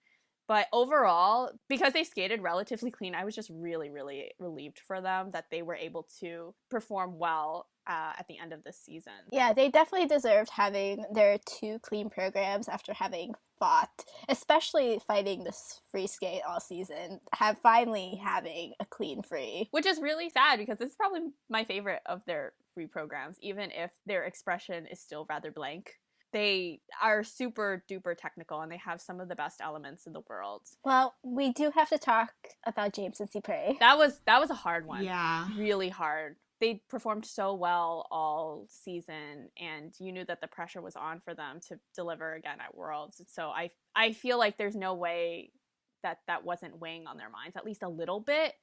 But overall, because they skated relatively clean, I was just really, really relieved for them that they were able to perform well at the end of this season. Yeah, they definitely deserved having their 2 clean programs after having fought, especially fighting this free skate all season, finally having a clean free. Which is really sad, because this is probably my favorite of their free programs, even if their expression is still rather blank. They are super duper technical, and they have some of the best elements in the world. Well, we do have to talk about James and Cypre. That was a hard one. Yeah. Really hard. They performed so well all season, and you knew that the pressure was on for them to deliver again at Worlds. So I feel like there's no way that wasn't weighing on their minds, at least a little bit,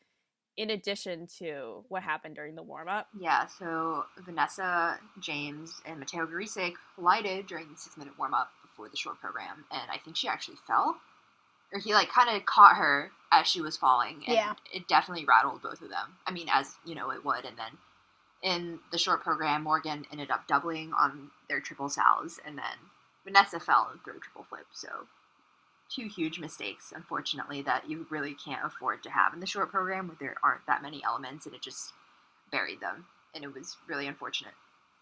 in addition to what happened during the warm-up. Yeah, so Vanessa, James, and Matteo Garisek collided during the 6-minute warm-up before the short program, and I think she actually fell. Or he, like, kind of caught her as she was falling, and yeah, it definitely rattled both of them. I mean, as, you know, it would, and then in the short program, Morgan ended up doubling on their triple sals, and then Vanessa fell and threw a triple flip, so 2 huge mistakes, unfortunately, that you really can't afford to have in the short program where there aren't that many elements, and it just buried them, and it was really unfortunate.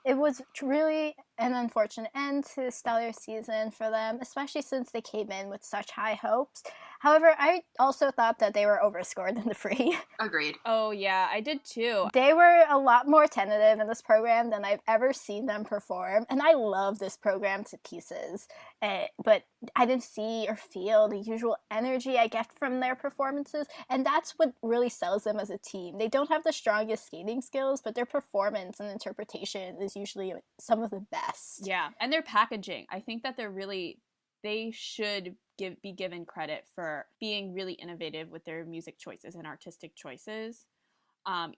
It was really an unfortunate end to the stellar season for them, especially since they came in with such high hopes. However, I also thought that they were overscored in the free. Agreed. Oh, yeah, I did too. They were a lot more tentative in this program than I've ever seen them perform, and I love this program to pieces. But I didn't see or feel the usual energy I get from their performances, and that's what really sells them as a team. They don't have the strongest skating skills, but their performance and interpretation is usually some of the best. Yeah, and their packaging. I think that they should be given credit for being really innovative with their music choices and artistic choices,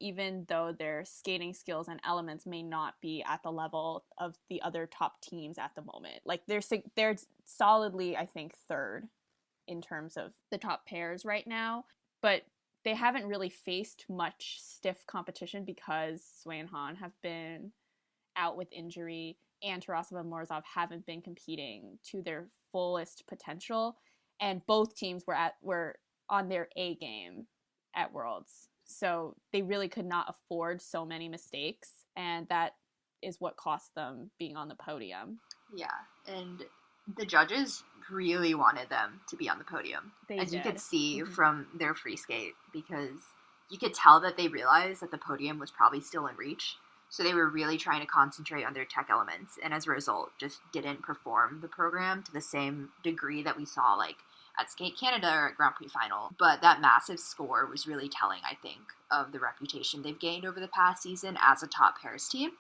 even though their skating skills and elements may not be at the level of the other top teams at the moment. Like, they're solidly, I think, 3rd in terms of the top pairs right now, but they haven't really faced much stiff competition because Sui and Han have been out with injury and Tarasova and Morozov haven't been competing to their fullest potential, and both teams were on their A game at Worlds. So they really could not afford so many mistakes, and that is what cost them being on the podium. Yeah, and the judges really wanted them to be on the podium, as you could see from their free skate, because you could tell that they realized that the podium was probably still in reach. So they were really trying to concentrate on their tech elements, and as a result, just didn't perform the program to the same degree that we saw like at Skate Canada or at Grand Prix Final. But that massive score was really telling, I think, of the reputation they've gained over the past season as a top pairs team.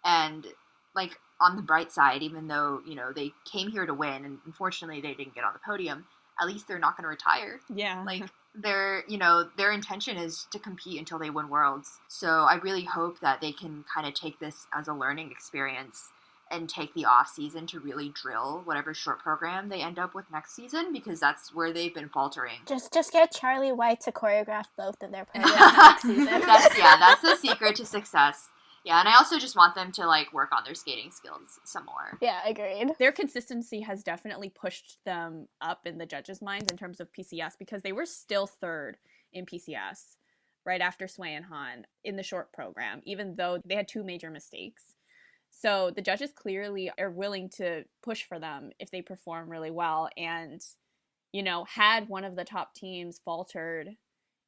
And like on the bright side, even though, you know, they came here to win and unfortunately they didn't get on the podium, at least they're not going to retire. Yeah. Like their intention is to compete until they win Worlds. So I really hope that they can kind of take this as a learning experience and take the off season to really drill whatever short program they end up with next season, because that's where they've been faltering. Just get Charlie White to choreograph both of their programs next season. That's the secret to success. Yeah, and I also just want them to like work on their skating skills some more. Yeah, agreed. Their consistency has definitely pushed them up in the judges' minds in terms of PCS, because they were still third in PCS right after Sui and Han in the short program, even though they had 2 major mistakes. So the judges clearly are willing to push for them if they perform really well. And, you know, had one of the top teams faltered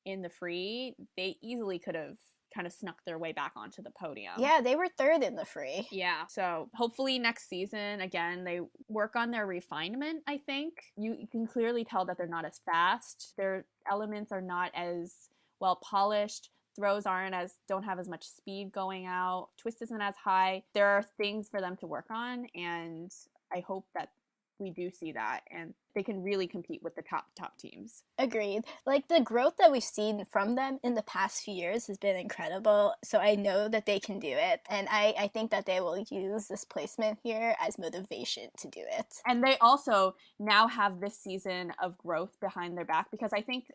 in the free, they easily could have kind of snuck their way back onto the podium. Yeah, they were third in the free. Yeah, so hopefully next season, again, they work on their refinement, I think. You can clearly tell that they're not as fast. Their elements are not as well polished. Throws don't have as much speed going out. Twist isn't as high. There are things for them to work on, and I hope that we do see that and they can really compete with the top teams. Agreed. Like the growth that we've seen from them in the past few years has been incredible. So I know that they can do it. And I think that they will use this placement here as motivation to do it. And they also now have this season of growth behind their back, because I think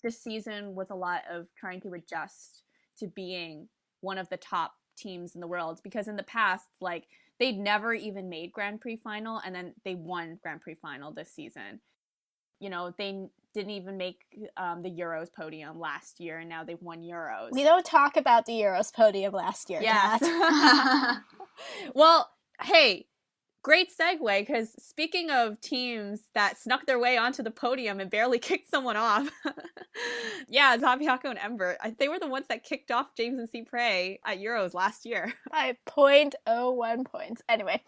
this season was a lot of trying to adjust to being one of the top teams in the world, because in the past, like, they'd never even made Grand Prix Final, and then they won Grand Prix Final this season. You know, they didn't even make the Euros podium last year, and now they've won Euros. We don't talk about the Euros podium last year, yes. Kat. Well, hey, great segue, because speaking of teams that snuck their way onto the podium and barely kicked someone off, yeah, Zabiako and Ember, they were the ones that kicked off James and Cypre at Euros last year. By 0.01 points. Anyway,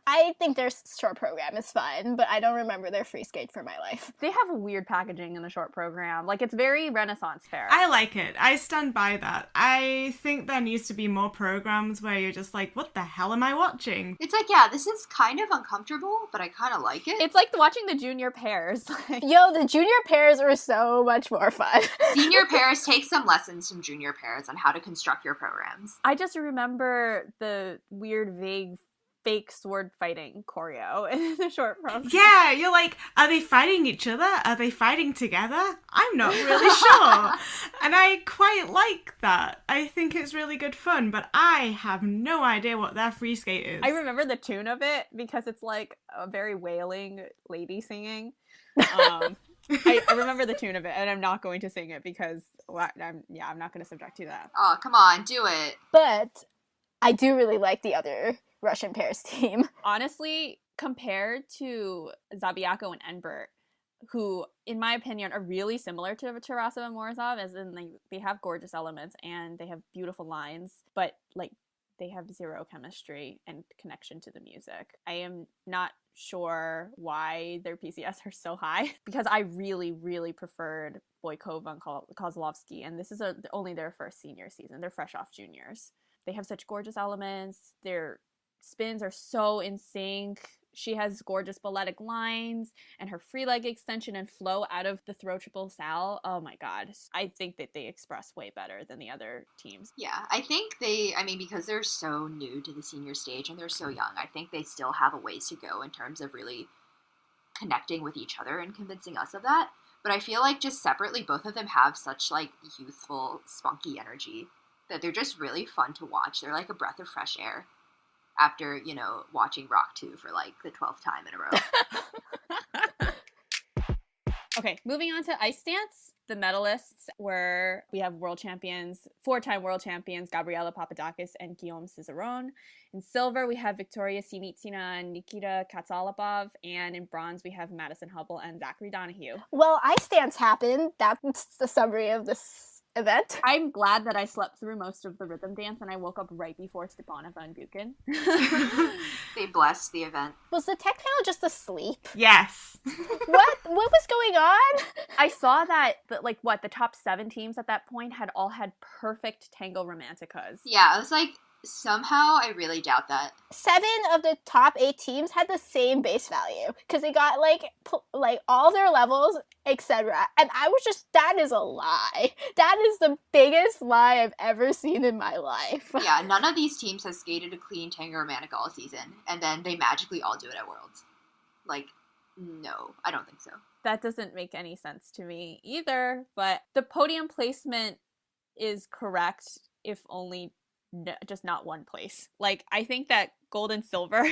I think their short program is fun, but I don't remember their free skate for my life. They have a weird packaging in the short program. Like, it's very Renaissance fair. I like it. I stand by that. I think there needs to be more programs where you're just like, what the hell am I watching? It's like, yeah, this is kind of uncomfortable, but I kind of like it. It's like watching the junior pairs. Yo, the junior pairs were so much more fun. Senior pairs, take some lessons from junior pairs on how to construct your programs. I just remember the weird, vague, fake sword fighting choreo in the short program. Yeah, you're like, are they fighting each other? Are they fighting together? I'm not really sure. And I quite like that. I think it's really good fun, but I have no idea what their free skate is. I remember the tune of it because it's like a very wailing lady singing. I remember the tune of it, and I'm not going to sing it because I'm not going to subject you to that. Oh, come on, do it. But I do really like the other Russian pairs team. Honestly, compared to Zabiako and Enbert, who, in my opinion, are really similar to Tarasova and Morozov, as in they have gorgeous elements and they have beautiful lines, but like they have zero chemistry and connection to the music. I am not sure why their PCS are so high, because I really, really preferred Boykova and Kozlovsky, and this is only their first senior season. They're fresh off juniors. They have such gorgeous elements. Their spins are so in sync. She has gorgeous balletic lines, and her free leg extension and flow out of the throw triple sal. Oh my god. I think that they express way better than the other teams. Yeah, I think because they're so new to the senior stage and they're so young, I think they still have a ways to go in terms of really connecting with each other and convincing us of that. But I feel like just separately, both of them have such like youthful, spunky energy that they're just really fun to watch. They're like a breath of fresh air after, you know, watching Rock 2 for like the 12th time in a row. Okay, moving on to ice dance. The medalists were, we have world champions, 4-time world champions, Gabriela Papadakis and Guillaume Cizeron. In silver, we have Victoria Sinitsina and Nikita Katsalapov. And in bronze, we have Madison Hubble and Zachary Donahue. Well, ice dance happened. That's the summary of this event. I'm glad that I slept through most of the rhythm dance and I woke up right before Stepanova and Buchan. They blessed the event. Was the tech panel just asleep? Yes. What was going on? I saw that, the top 7 teams at that point had all had perfect Tango Romanticas. Yeah, I was like, somehow I really doubt that. 7 of the top 8 teams had the same base value because they got like all their levels, etc. And I was just, that is a lie. That is the biggest lie I've ever seen in my life. Yeah, none of these teams has skated a clean Tango Romantica all season, and then they magically all do it at Worlds. Like, no, I don't think so. That doesn't make any sense to me either, but the podium placement is correct, if only just not one place. Like, I think that gold and silver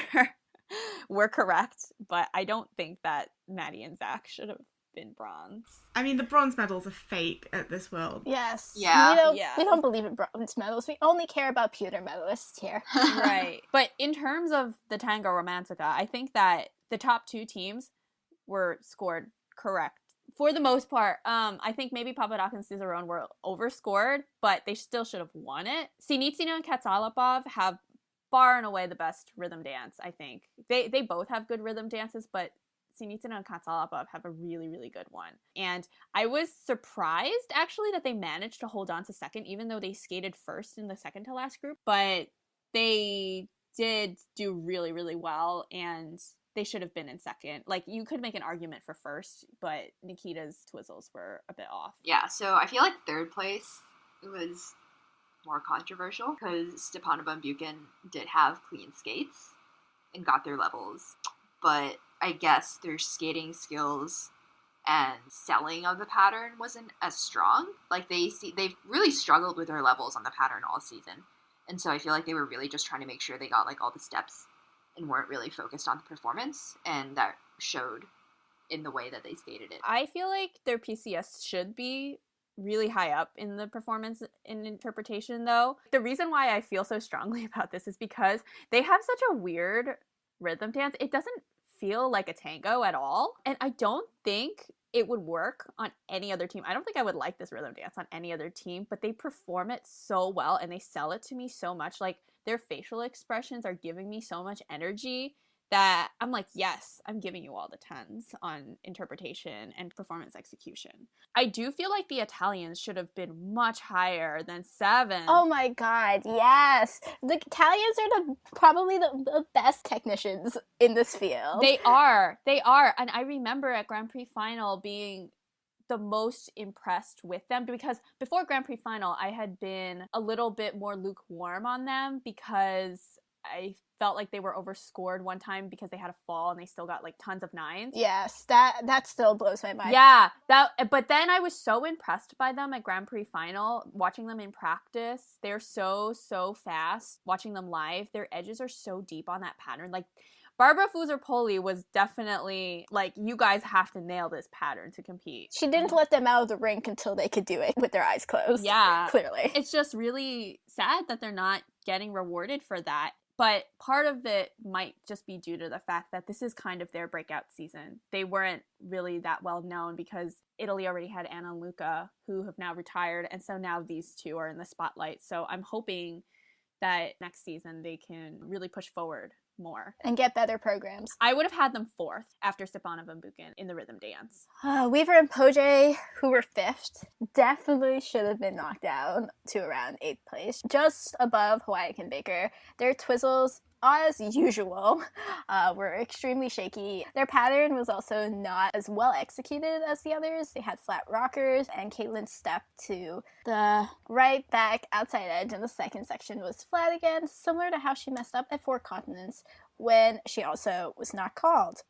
were correct, but I don't think that Maddie and Zach should have been bronze. I mean, the bronze medals are fake at this World. Yes. Yeah. We don't believe in bronze medals. We only care about pewter medalists here. Right. But in terms of the Tango Romantica, I think that the top 2 teams were scored correct. For the most part, I think maybe Papadakis and Cizeron were overscored, but they still should have won it. Sinitsina and Katsalapov have far and away the best rhythm dance, I think. They both have good rhythm dances, but Sinitsina and Katsalapov have a really, really good one. And I was surprised, actually, that they managed to hold on to second, even though they skated first in the second to last group. But they did do really, really well, and they should have been in second. Like, you could make an argument for first, but Nikita's twizzles were a bit off. Yeah, so I feel like third place was more controversial because Stepanova and Buchan did have clean skates and got their levels, but I guess their skating skills and selling of the pattern wasn't as strong. Like, they've really struggled with their levels on the pattern all season, and so I feel like they were really just trying to make sure they got like all the steps and weren't really focused on the performance, and that showed in the way that they skated it. I feel like their PCS should be really high up in the performance and interpretation, though. The reason why I feel so strongly about this is because they have such a weird rhythm dance. It doesn't feel like a tango at all, and I don't think it would work on any other team. I don't think I would like this rhythm dance on any other team, but they perform it so well and they sell it to me so much. Like, their facial expressions are giving me so much energy that I'm like, yes, I'm giving you all the 10s on interpretation and performance execution. I do feel like the Italians should have been much higher than 7. Oh my god, yes. The Italians are probably the best technicians in this field. They are. And I remember at Grand Prix Final being the most impressed with them, because before Grand Prix Final, I had been a little bit more lukewarm on them because I felt like they were overscored one time because they had a fall and they still got like tons of 9s. Yes, that still blows my mind. Yeah, but then I was so impressed by them at Grand Prix Final, watching them in practice. They're so fast. Watching them live, their edges are so deep on that pattern. Like, Barbara Fuzzer-Poli was definitely like, you guys have to nail this pattern to compete. She didn't let them out of the rink until they could do it with their eyes closed. Yeah. Clearly. It's just really sad that they're not getting rewarded for that. But part of it might just be due to the fact that this is kind of their breakout season. They weren't really that well known because Italy already had Anna and Luca, who have now retired, and so now these two are in the spotlight. So I'm hoping that next season they can really push forward more and get better programs. I would have had them 4th after Stepanova and Buchan in the rhythm dance. Weaver and Poje, who were 5th, definitely should have been knocked down to around 8th place, just above Hawaii and Baker. Their twizzles, as usual, were extremely shaky. Their pattern was also not as well executed as the others. They had flat rockers, and Caitlin's step to the right back outside edge in the second section was flat again, similar to how she messed up at Four Continents when she also was not called.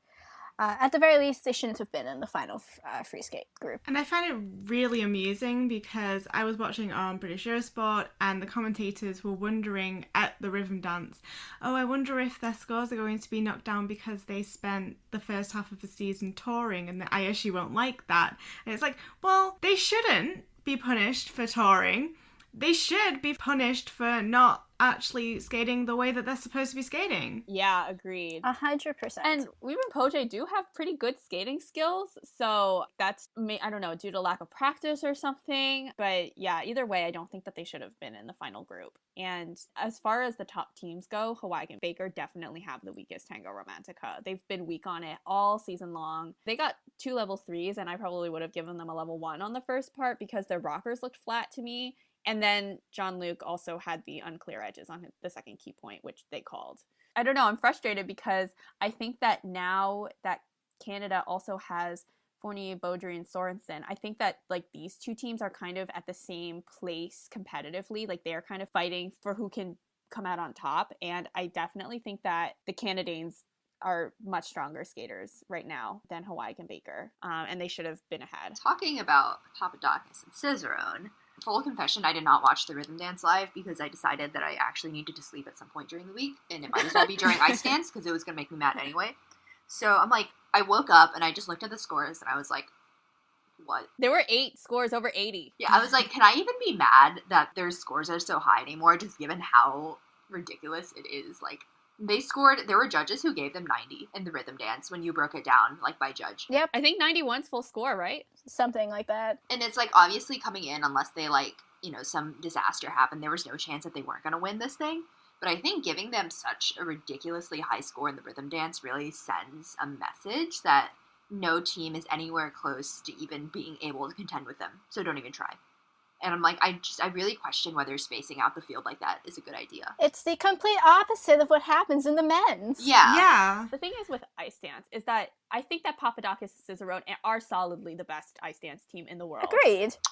At the very least, they shouldn't have been in the final free skate group. And I find it really amusing because I was watching on British Eurosport and the commentators were wondering at the rhythm dance, oh, I wonder if their scores are going to be knocked down because they spent the first half of the season touring and the ISU won't like that. And it's like, well, they shouldn't be punished for touring. They should be punished for not actually skating the way that they're supposed to be skating. Yeah, agreed. 100%. And Weaver and Poche do have pretty good skating skills, so that's, I don't know, due to lack of practice or something. But yeah, either way, I don't think that they should have been in the final group. And as far as the top teams go, Hawaii and Baker definitely have the weakest Tango Romantica. They've been weak on it all season long. They got 2 level 3s, and I probably would have given them a level 1 on the first part because their rockers looked flat to me. And then John Luke also had the unclear edges on the second key point, which they called. I don't know, I'm frustrated because I think that now that Canada also has Fournier, Beaudry, and Sorensen, I think that like these two teams are kind of at the same place competitively. Like they're kind of fighting for who can come out on top. And I definitely think that the Canadians are much stronger skaters right now than Hawaii and Baker. And they should have been ahead. Talking about Papadakis and Cicerone, full confession, I did not watch the rhythm dance live because I decided that I actually needed to sleep at some point during the week, and it might as well be during ice dance because it was going to make me mad anyway. So I'm like, I woke up and I just looked at the scores and I was like, what? There were 8 scores over 80. Yeah, I was like, can I even be mad that their scores are so high anymore, just given how ridiculous it is? Like, there were judges who gave them 90 in the rhythm dance when you broke it down, like, by judge. Yep. I think 91's full score, right? Something like that. And it's, like, obviously coming in, unless they, like, you know, some disaster happened, there was no chance that they weren't going to win this thing. But I think giving them such a ridiculously high score in the rhythm dance really sends a message that no team is anywhere close to even being able to contend with them. So don't even try. And I'm like, I really question whether spacing out the field like that is a good idea. It's the complete opposite of what happens in the men's. Yeah. Yeah. The thing is with ice dance is that I think that Papadakis and Cicerone are solidly the best ice dance team in the world.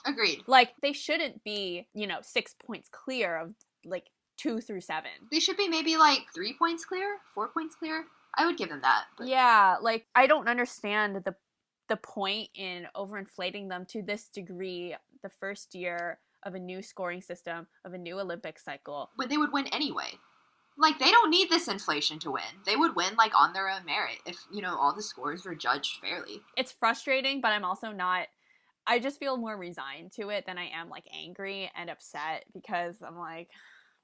Agreed. Like, they shouldn't be, 6 points clear of, like, 2 through 7. They should be maybe, like, 3 points clear? 4 points clear? I would give them that. But... Yeah, like, I don't understand the point in overinflating them to this degree the first year of a new scoring system, of a new Olympic cycle. But they would win anyway. Like, they don't need this inflation to win. They would win, like, on their own merit if, all the scores were judged fairly. It's frustrating, but I'm also not... I just feel more resigned to it than I am, like, angry and upset because I'm like,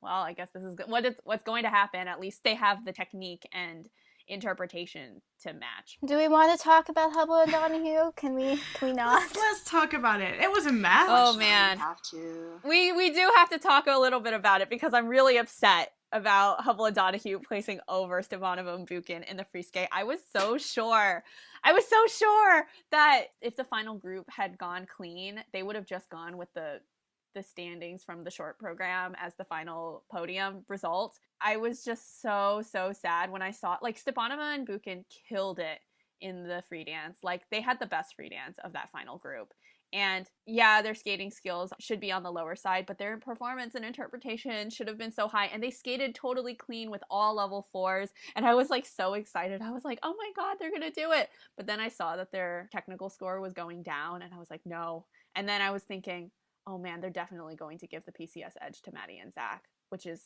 well, I guess this is what's going to happen. At least they have the technique and interpretation to match. Do we want to talk about Hubble and Donahue? Can we not? Let's talk about it. It was a mess. Oh man. We have to. We do have to talk a little bit about it because I'm really upset about Hubble and Donahue placing over Stepanova and Buchan in the free skate. I was so sure that if the final group had gone clean, they would have just gone with the standings from the short program as the final podium result. I was just so sad when I saw, like, Stepanova and Buchan killed it in the free dance. Like, they had the best free dance of that final group. And yeah, their skating skills should be on the lower side, but their performance and interpretation should have been so high. And they skated totally clean with all level 4s. And I was like so excited. I was like, oh my God, they're going to do it. But then I saw that their technical score was going down and I was like, no. And then I was thinking, oh man, they're definitely going to give the PCS edge to Maddie and Zach, which is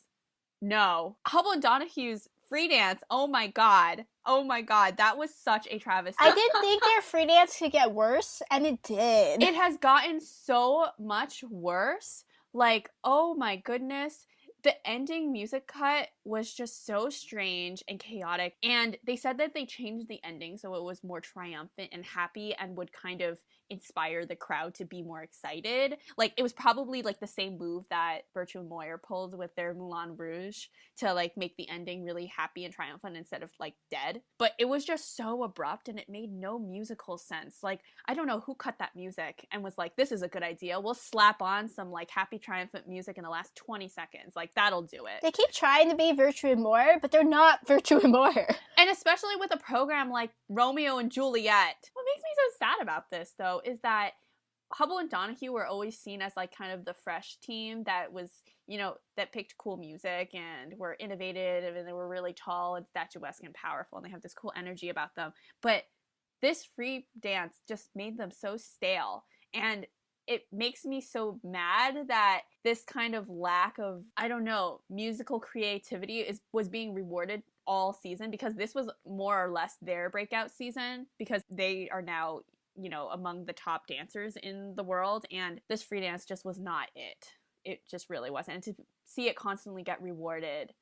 no. Hubble and Donahue's free dance, oh my God, that was such a travesty. I didn't think their free dance could get worse, and it did. It has gotten so much worse. Like, oh my goodness. The ending music cut was just so strange and chaotic. And they said that they changed the ending so it was more triumphant and happy and would kind of inspire the crowd to be more excited. Like, it was probably like the same move that Virtue and Moyer pulled with their Moulin Rouge to like make the ending really happy and triumphant instead of like dead. But it was just so abrupt and it made no musical sense. Like, I don't know who cut that music and was like, this is a good idea. We'll slap on some like happy triumphant music in the last 20 seconds. Like, that'll do it. They keep trying to be Virtue and Moyer, but they're not Virtue and Moyer. And especially with a program like Romeo and Juliet. What makes me so sad about this, though, is that Hubble and Donahue were always seen as like kind of the fresh team that was, that picked cool music and were innovative and they were really tall and statuesque and powerful and they have this cool energy about them. But this free dance just made them so stale. And it makes me so mad that this kind of lack of, I don't know, musical creativity was being rewarded all season, because this was more or less their breakout season, because they are now, you know, among the top dancers in the world, and this free dance just was not it. It just really wasn't. And to see it constantly get rewarded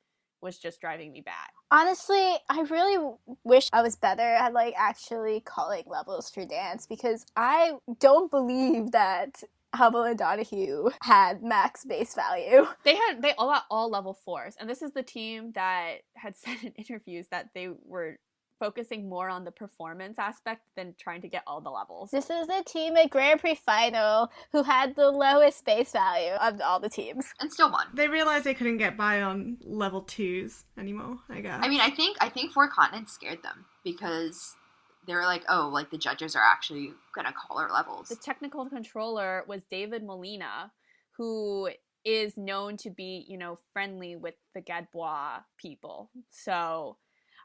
was just driving me bad. Honestly, I really wish I was better at like actually calling levels for dance, because I don't believe that Hubble and Donahue had max base value. They all got all level 4s, and this is the team that had said in interviews that they were focusing more on the performance aspect than trying to get all the levels. This is the team at Grand Prix Final who had the lowest base value of all the teams. And still won. They realized they couldn't get by on level 2s anymore, I guess. I mean, I think Four Continents scared them, because they were like, oh, like the judges are actually gonna call our levels. The technical controller was David Molina, who is known to be, you know, friendly with the Gadbois people. So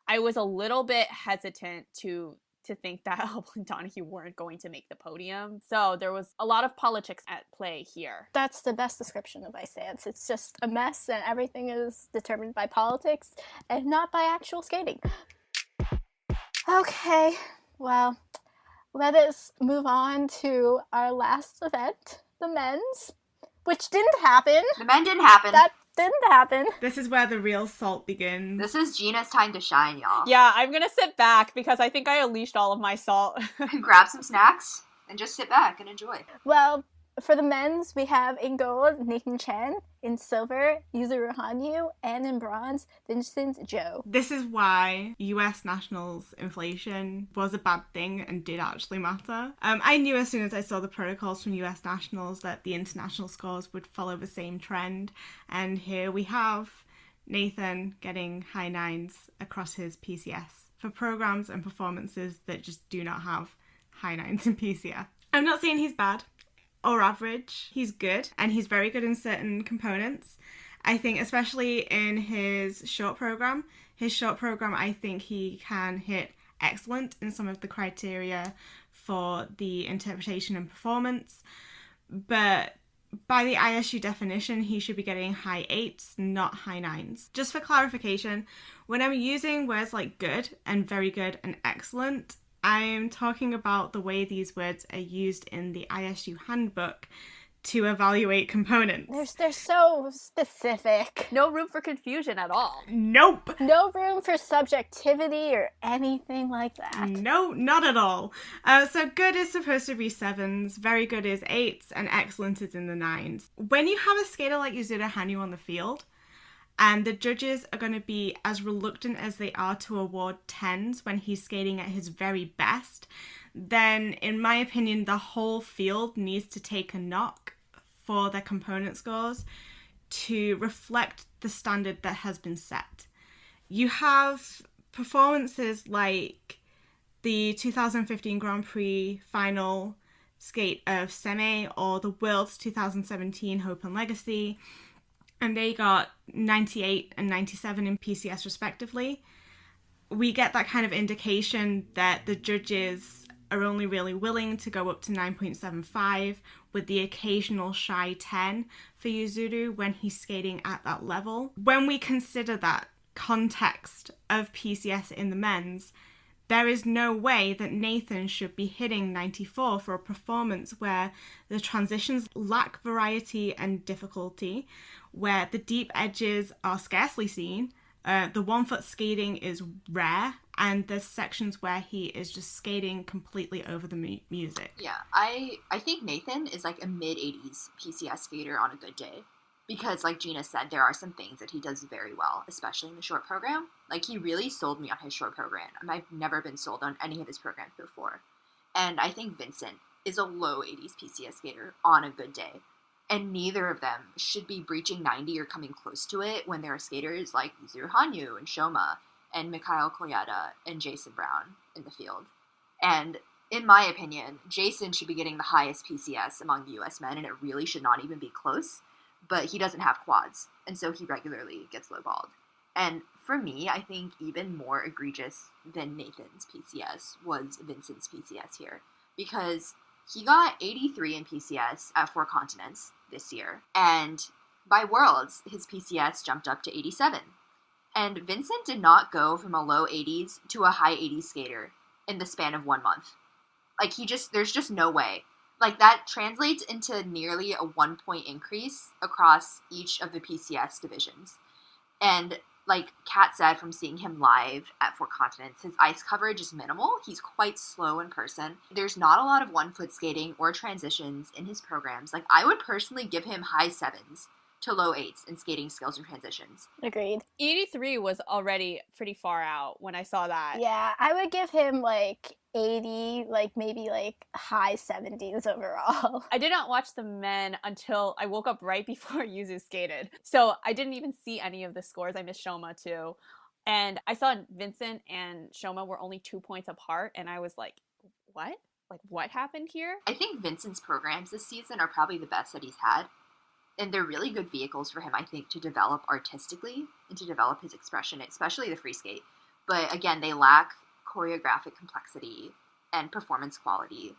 I was a little bit hesitant to think that Hubble and Donahue weren't going to make the podium. So there was a lot of politics at play here. That's the best description of Ice Dance. It's just a mess, and everything is determined by politics and not by actual skating. Okay, well, let us move on to our last event, the men's, which didn't happen. The men didn't happen. That didn't happen. This is where the real salt begins. This is Gina's time to shine, y'all. Yeah, I'm gonna sit back because I think I unleashed all of my salt. Grab some snacks and just sit back and enjoy. Well, for the men's, we have in gold, Nathan Chen. In silver, Yuzuru Hanyu. And in bronze, Vincent Zhou. This is why US nationals inflation was a bad thing and did actually matter. I knew as soon as I saw the protocols from US nationals that the international scores would follow the same trend. And here we have Nathan getting high 9s across his PCS for programs and performances that just do not have high 9s in PCS. I'm not saying he's bad or average. He's good, and he's very good in certain components. I think especially in his short program, I think he can hit excellent in some of the criteria for the interpretation and performance. But by the ISU definition, he should be getting high 8s, not high 9s. Just for clarification, when I'm using words like good and very good and excellent, I'm talking about the way these words are used in the ISU handbook to evaluate components. They're so specific. No room for confusion at all. Nope. No room for subjectivity or anything like that. No, not at all. So good is supposed to be 7s, very good is 8s, and excellent is in the 9s. When you have a skater like Yuzuru Hanyu on the field, and the judges are going to be as reluctant as they are to award 10s when he's skating at his very best, then in my opinion, the whole field needs to take a knock for their component scores to reflect the standard that has been set. You have performances like the 2015 Grand Prix final skate of Seme or the World's 2017 Hope and Legacy, and they got 98 and 97 in PCS respectively. We get that kind of indication that the judges are only really willing to go up to 9.75 with the occasional shy 10 for Yuzuru when he's skating at that level. When we consider that context of PCS in the men's, there is no way that Nathan should be hitting 94 for a performance where the transitions lack variety and difficulty, where the deep edges are scarcely seen, the 1 foot skating is rare, and there's sections where he is just skating completely over the music. Yeah, I think Nathan is like a mid-80s PCS skater on a good day. Because, like Gina said, there are some things that he does very well, especially in the short program. Like, he really sold me on his short program. I've never been sold on any of his programs before. And I think Vincent is a low 80s PCS skater on a good day. And neither of them should be breaching 90 or coming close to it when there are skaters like Yuzuru Hanyu and Shoma and Mikhail Koyata and Jason Brown in the field. And in my opinion, Jason should be getting the highest PCS among the US men, and it really should not even be close. But he doesn't have quads, and so he regularly gets lowballed. And for me, I think even more egregious than Nathan's PCS was Vincent's PCS here. Because he got 83 in PCS at Four Continents this year. And by Worlds, his PCS jumped up to 87. And Vincent did not go from a low 80s to a high 80s skater in the span of 1 month. Like, there's just no way. Like, that translates into nearly a 1 point increase across each of the PCS divisions. And like Kat said, from seeing him live at Four Continents, his ice coverage is minimal. He's quite slow in person. There's not a lot of one-foot skating or transitions in his programs. Like, I would personally give him high 7s to low 8s in skating skills and transitions. Agreed. 83 was already pretty far out when I saw that. Yeah, I would give him like 80, like maybe like high 70s overall. I did not watch the men until I woke up right before Yuzu skated. So I didn't even see any of the scores. I missed Shoma too. And I saw Vincent and Shoma were only 2 points apart. And I was like, what? Like, what happened here? I think Vincent's programs this season are probably the best that he's had. And they're really good vehicles for him, I think, to develop artistically and to develop his expression, especially the free skate. But again, they lack choreographic complexity and performance quality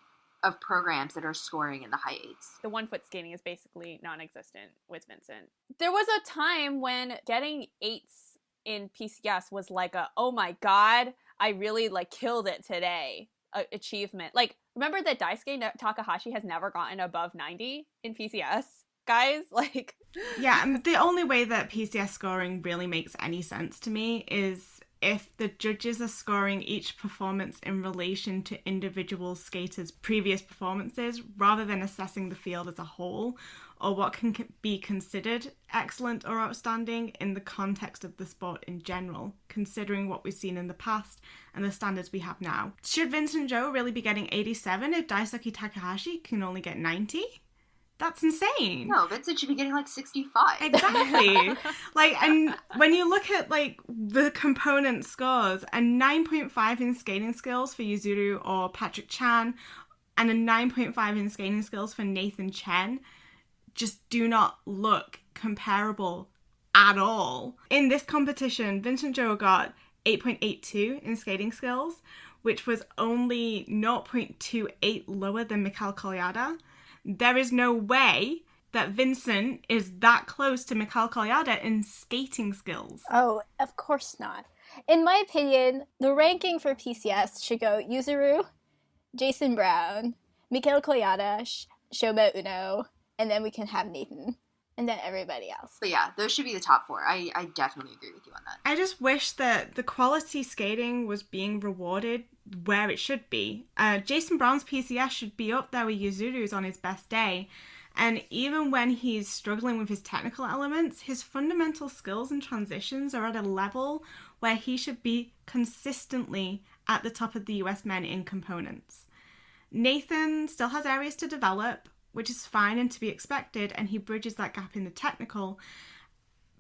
of programs that are scoring in the high 8s. The 1 foot skating is basically non-existent with Vincent. There was a time when getting 8s in PCS was like oh my god, I really like killed it today achievement. Like, remember that Daisuke Takahashi has never gotten above 90 in PCS? Guys, like... Yeah, and the only way that PCS scoring really makes any sense to me is if the judges are scoring each performance in relation to individual skaters' previous performances rather than assessing the field as a whole or what can be considered excellent or outstanding in the context of the sport in general, considering what we've seen in the past and the standards we have now. Should Vincent Joe really be getting 87 if Daisuke Takahashi can only get 90? That's insane. No, Vincent should be getting like 65. Exactly. Like, and when you look at like the component scores, a 9.5 in skating skills for Yuzuru or Patrick Chan and a 9.5 in skating skills for Nathan Chen just do not look comparable at all. In this competition, Vincent Joe got 8.82 in skating skills, which was only 0.28 lower than Mikhail Kolyada. There is no way that Vincent is that close to Mikhail Kolyada in skating skills. Oh, of course not. In my opinion, the ranking for PCS should go Yuzuru, Jason Brown, Mikhail Kolyada, Shoma Uno, and then we can have Nathan. And then everybody else. But yeah, those should be the top 4. I definitely agree with you on that. I just wish that the quality skating was being rewarded where it should be. Jason Brown's PCS should be up there with Yuzuru's on his best day. And even when he's struggling with his technical elements, his fundamental skills and transitions are at a level where he should be consistently at the top of the US men in components. Nathan still has areas to develop, which is fine and to be expected, and he bridges that gap in the technical.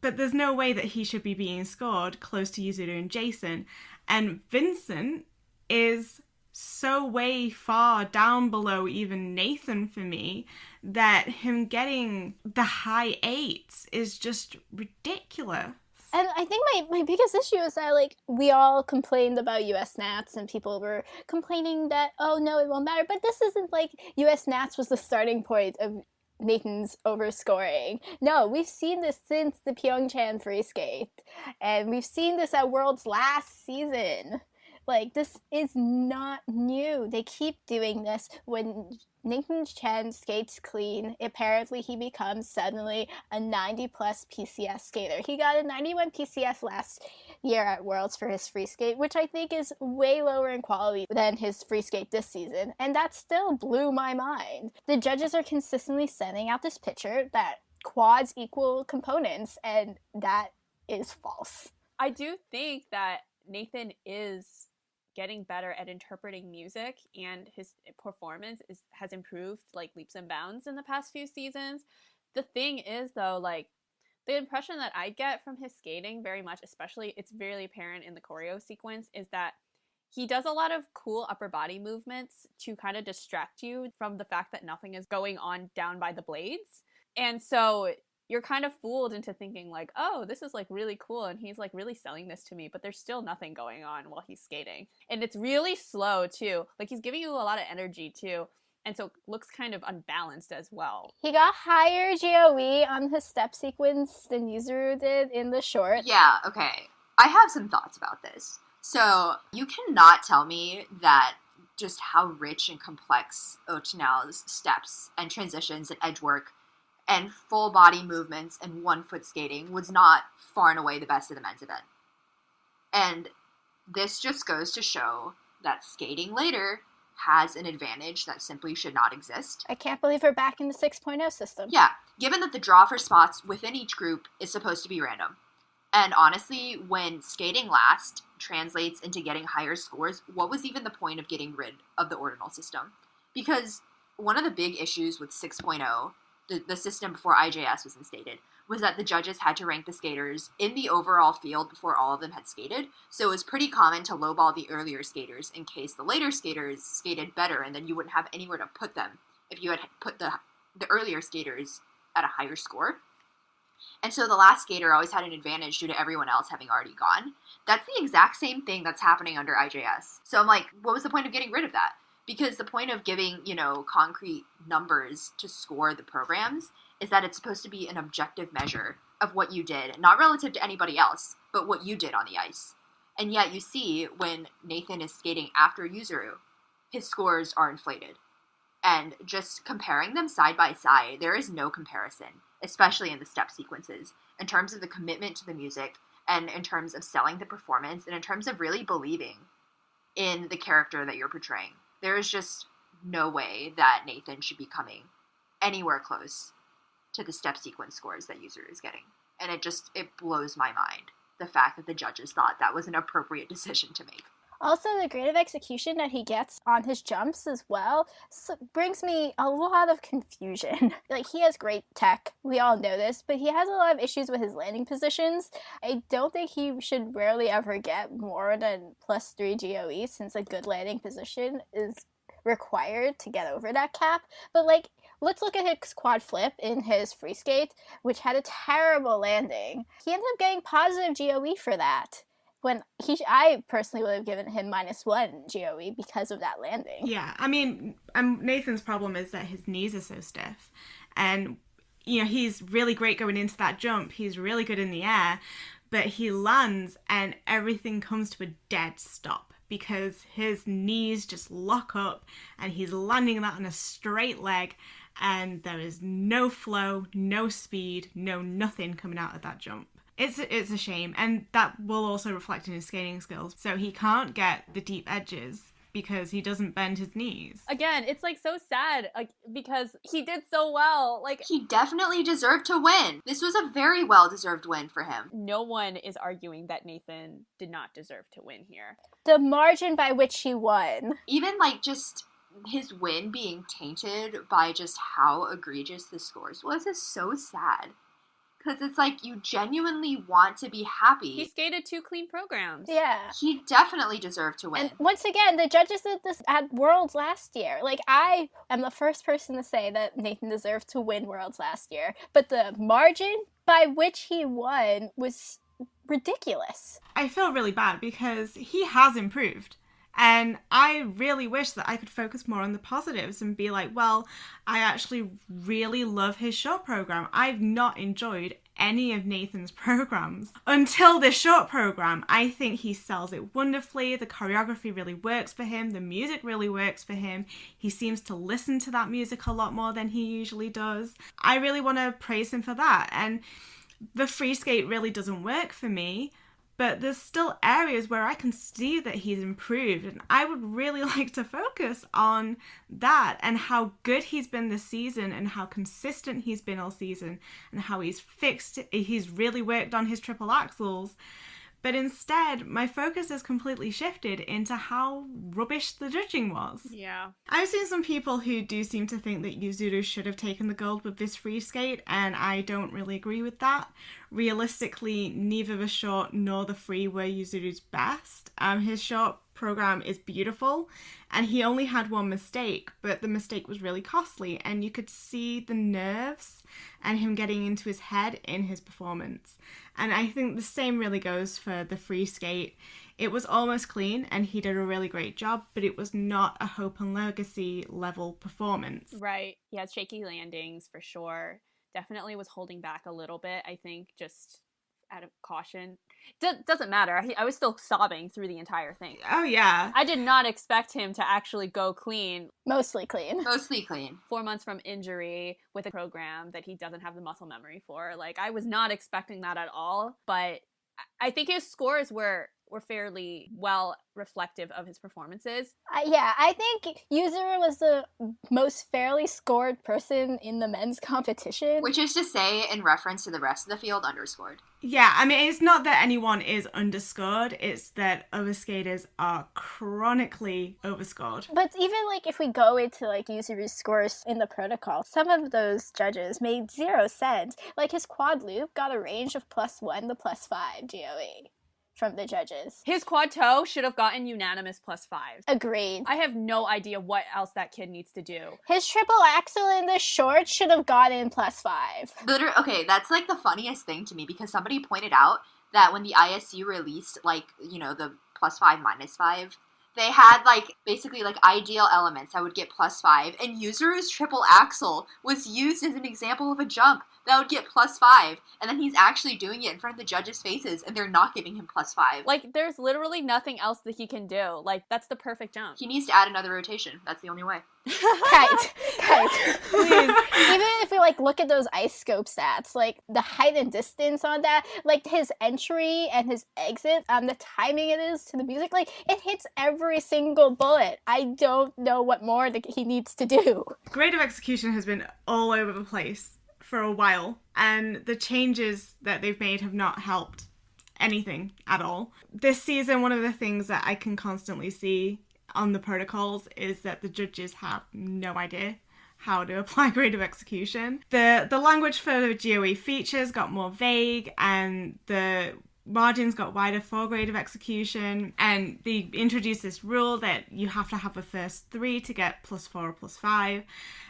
But there's no way that he should be being scored close to Yuzuru and Jason. And Vincent is so way far down below even Nathan for me that him getting the high 8s is just ridiculous. And I think my biggest issue is that, like, we all complained about US Nats and people were complaining that, oh, no, it won't matter. But this isn't like US Nats was the starting point of Nathan's overscoring. No, we've seen this since the Pyeongchang free skate. And we've seen this at Worlds last season. Like, this is not new. They keep doing this. When Nathan Chen skates clean, apparently he becomes suddenly a 90-plus PCS skater. He got a 91 PCS last year at Worlds for his free skate, which I think is way lower in quality than his free skate this season, and that still blew my mind. The judges are consistently sending out this picture that quads equal components, and that is false. I do think that Nathan is getting better at interpreting music, and his performance has improved like leaps and bounds in the past few seasons. The thing is, though, like, the impression that I get from his skating very much, especially it's very apparent in the choreo sequence, is that he does a lot of cool upper body movements to kind of distract you from the fact that nothing is going on down by the blades. And so you're kind of fooled into thinking like, oh, this is like really cool and he's like really selling this to me, but there's still nothing going on while he's skating. And it's really slow too. Like he's giving you a lot of energy too. And so it looks kind of unbalanced as well. He got higher GOE on his step sequence than Yuzuru did in the short. Yeah, okay. I have some thoughts about this. So you cannot tell me that just how rich and complex Ochinao's steps and transitions and edge work and full body movements and 1 foot skating was not far and away the best of the men's event. And this just goes to show that skating later has an advantage that simply should not exist. I can't believe we're back in the 6.0 system. Yeah, given that the draw for spots within each group is supposed to be random. And honestly, when skating last translates into getting higher scores, what was even the point of getting rid of the ordinal system? Because one of the big issues with 6.0, the system before IJS was instated, was that the judges had to rank the skaters in the overall field before all of them had skated. So it was pretty common to lowball the earlier skaters in case the later skaters skated better, and then you wouldn't have anywhere to put them if you had put the earlier skaters at a higher score. And so the last skater always had an advantage due to everyone else having already gone. That's the exact same thing that's happening under IJS. So I'm like, what was the point of getting rid of that? Because the point of giving, concrete numbers to score the programs is that it's supposed to be an objective measure of what you did, not relative to anybody else, but what you did on the ice. And yet you see when Nathan is skating after Yuzuru, his scores are inflated. And just comparing them side by side, there is no comparison, especially in the step sequences, in terms of the commitment to the music, and in terms of selling the performance, and in terms of really believing in the character that you're portraying. There is just no way that Nathan should be coming anywhere close to the step sequence scores that Yuzuru is getting. And it blows my mind, the fact that the judges thought that was an appropriate decision to make. Also, the grade of execution that he gets on his jumps as well brings me a lot of confusion. Like, he has great tech, we all know this, but he has a lot of issues with his landing positions. I don't think he should rarely ever get more than +3 GOE, since a good landing position is required to get over that cap. But, like, let's look at his quad flip in his free skate, which had a terrible landing. He ended up getting positive GOE for that. When I personally would have given him -1 GOE because of that landing. Yeah, I mean, Nathan's problem is that his knees are so stiff. And, he's really great going into that jump. He's really good in the air. But he lands and everything comes to a dead stop because his knees just lock up and he's landing that on a straight leg. And there is no flow, no speed, no nothing coming out of that jump. It's a shame, and that will also reflect in his skating skills. So he can't get the deep edges because he doesn't bend his knees. Again, it's like so sad, like, because he did so well. Like, he definitely deserved to win. This was a very well-deserved win for him. No one is arguing that Nathan did not deserve to win here. The margin by which he won. Even just his win being tainted by just how egregious the scores was is so sad. Because it's like, you genuinely want to be happy. He skated 2 clean programs. Yeah. He definitely deserved to win. And once again, the judges did this at Worlds last year. Like, I am the first person to say that Nathan deserved to win Worlds last year. But the margin by which he won was ridiculous. I feel really bad because he has improved. And I really wish that I could focus more on the positives and be like, well, I actually really love his short program. I've not enjoyed any of Nathan's programs until this short program. I think he sells it wonderfully. The choreography really works for him. The music really works for him. He seems to listen to that music a lot more than he usually does. I really want to praise him for that. And the free skate really doesn't work for me. But there's still areas where I can see that he's improved. And I would really like to focus on that and how good he's been this season and how consistent he's been all season and how he's really worked on his triple axels. But instead, my focus has completely shifted into how rubbish the judging was. Yeah. I've seen some people who do seem to think that Yuzuru should have taken the gold with this free skate, and I don't really agree with that. Realistically, neither the short nor the free were Yuzuru's best. His short program is beautiful, and he only had one mistake, but the mistake was really costly, and you could see the nerves and him getting into his head in his performance. And I think the same really goes for the free skate. It was almost clean and he did a really great job, but it was not a Hope and Legacy level performance. Right. He had shaky landings for sure. Definitely was holding back a little bit, I think, just out of caution. Doesn't matter. I was still sobbing through the entire thing. Oh, yeah. I did not expect him to actually go clean. Mostly clean. Mostly clean. 4 months from injury with a program that he doesn't have the muscle memory for. Like, I was not expecting that at all, but I think his scores were fairly well reflective of his performances. Yeah, I think Eunsoo was the most fairly scored person in the men's competition. Which is to say, in reference to the rest of the field, underscored. Yeah, I mean, it's not that anyone is underscored, it's that other skaters are chronically overscored. But even, like, if we go into, like, Eunsoo's scores in the protocol, some of those judges made 0 sense. Like, his quad loop got a range of +1 to +5 GOE from the judges. His quad toe should have gotten unanimous +5. Agreed. I have no idea what else that kid needs to do. His triple axel in the short should have gotten +5. Okay, that's like the funniest thing to me, because somebody pointed out that when the ISU released, like, you know, the +5, -5, they had, like, basically, like, ideal elements that would get +5, and Eunsoo's triple axel was used as an example of a jump that would get +5, and then he's actually doing it in front of the judges' faces, and they're not giving him +5. Like, there's literally nothing else that he can do. Like, that's the perfect jump. He needs to add another rotation. That's the only way. Kite, please. Even if we, like, look at those ice scope stats, like, the height and distance on that, like, his entry and his exit, the timing it is to the music, like, it hits every single bullet. I don't know what more he needs to do. Grade of execution has been all over the place for a while, and the changes that they've made have not helped anything at all. This season, one of the things that I can constantly see on the protocols is that the judges have no idea how to apply grade of execution. The language for the GOE features got more vague, and the margins got wider for grade of execution, and they introduced this rule that you have to have the first 3 to get +4 or +5,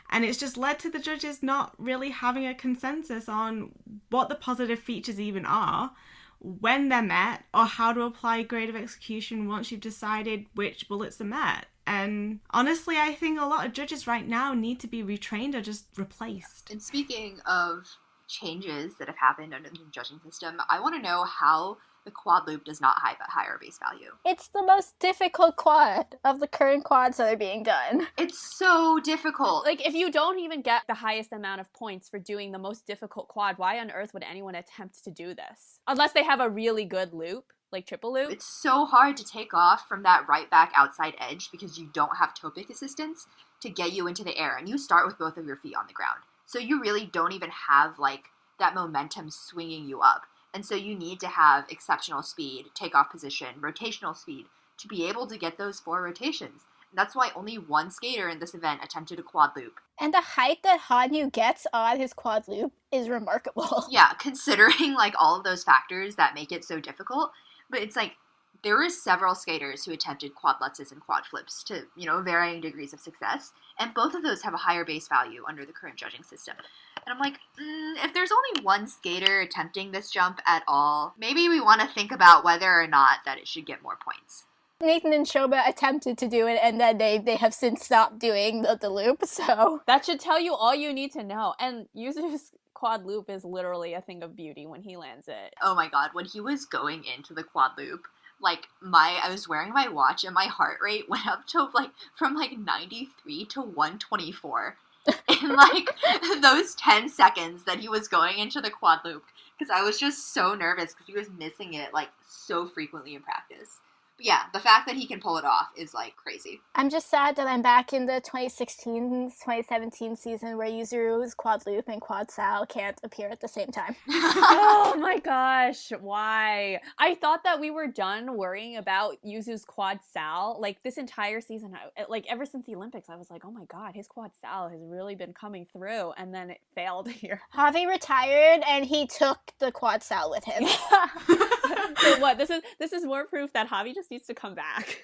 and it's just led to the judges not really having a consensus on what the positive features even are, when they're met, or how to apply grade of execution once you've decided which bullets are met. And honestly, I think a lot of judges right now need to be retrained or just replaced. And speaking of changes that have happened under the new judging system, I want to know how the quad loop does not have a higher base value. It's the most difficult quad of the current quads that are being done. It's so difficult. Like, if you don't even get the highest amount of points for doing the most difficult quad, why on earth would anyone attempt to do this? Unless they have a really good loop, like triple loop. It's so hard to take off from that right back outside edge because you don't have topic assistance to get you into the air, and you start with both of your feet on the ground. So you really don't even have, like, that momentum swinging you up. And so you need to have exceptional speed, takeoff position, rotational speed to be able to get those 4 rotations. And that's why only one skater in this event attempted a quad loop. And the height that Hanyu gets on his quad loop is remarkable. Yeah, considering, like, all of those factors that make it so difficult. But it's like, there were several skaters who attempted quad lutzes and quad flips to, you know, varying degrees of success. And both of those have a higher base value under the current judging system. And I'm like, if there's only one skater attempting this jump at all, maybe we want to think about whether or not that it should get more points. Nathan and Shoba attempted to do it, and then they have since stopped doing the loop, so... That should tell you all you need to know. And Yuzu's quad loop is literally a thing of beauty when he lands it. Oh my god, when he was going into the quad loop, like, I was wearing my watch and my heart rate went up to, like, from, like, 93 to 124 in, like, those 10 seconds that he was going into the quad loop, because I was just so nervous because he was missing it, like, so frequently in practice. But yeah, the fact that he can pull it off is, like, crazy. I'm just sad that I'm back in the 2016-2017 season where Yuzuru's quad loop and quad sal can't appear at the same time. Oh my gosh, why? I thought that we were done worrying about Yuzu's quad sal. Like, this entire season, like, ever since the Olympics, I was like, oh my god, his quad sal has really been coming through, and then it failed here. Javi retired, and he took the quad sal with him. So what, this is more proof that Javi just just needs to come back.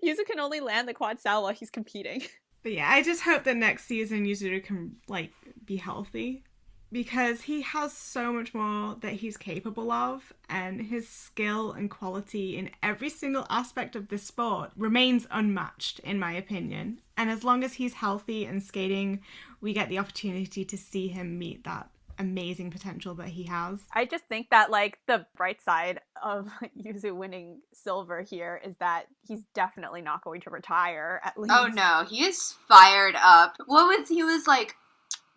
Yuzu can only land the quad sal while he's competing. But yeah, I just hope that next season Yuzuru can, like, be healthy. Because he has so much more that he's capable of, and his skill and quality in every single aspect of this sport remains unmatched, in my opinion. And as long as he's healthy and skating, we get the opportunity to see him meet that amazing potential that he has. I just think that, like, the bright side of Yuzu winning silver here is that he's definitely not going to retire, at least. Oh no, he is fired up. He was like,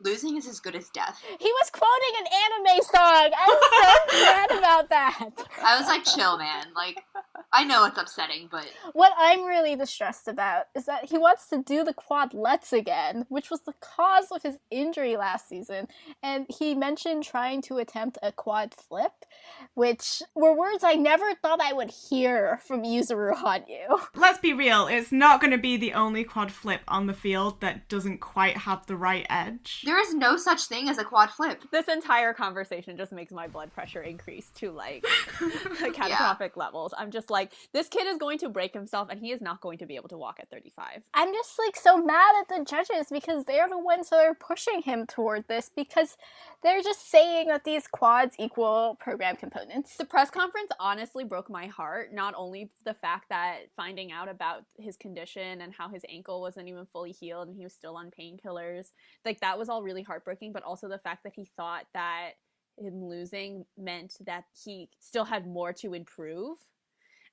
losing is as good as death. He was quoting an anime song. I was so mad about that. I was like, chill, man. Like, I know it's upsetting, but... What I'm really distressed about is that he wants to do the quadlets again, which was the cause of his injury last season. And he mentioned trying to attempt a quad flip, which were words I never thought I would hear from Yuzuru Hanyu. Let's be real, it's not going to be the only quad flip on the field that doesn't quite have the right edge. There is no such thing as a quad flip. This entire conversation just makes my blood pressure increase to, like, catastrophic levels. I'm just like, this kid is going to break himself and he is not going to be able to walk at 35. I'm just, like, so mad at the judges because they're the ones that are pushing him toward this, because they're just saying that these quads equal program components. The press conference honestly broke my heart, not only the fact that finding out about his condition and how his ankle wasn't even fully healed and he was still on painkillers, like, that was all really heartbreaking, but also the fact that he thought that him losing meant that he still had more to improve.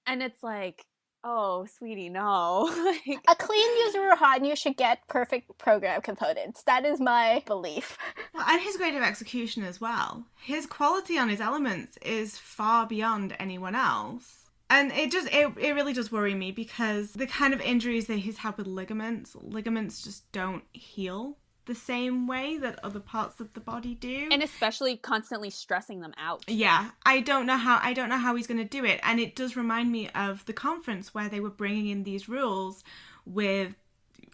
And it's like, oh, sweetie, no. Like, a clean Yuzuru Hanyu should get perfect program components. That is my belief. Well, and his grade of execution as well. His quality on his elements is far beyond anyone else. And it really does worry me, because the kind of injuries that he's had with ligaments just don't heal the same way that other parts of the body do. And especially constantly stressing them out. Yeah, I don't know how he's going to do it. And it does remind me of the conference where they were bringing in these rules with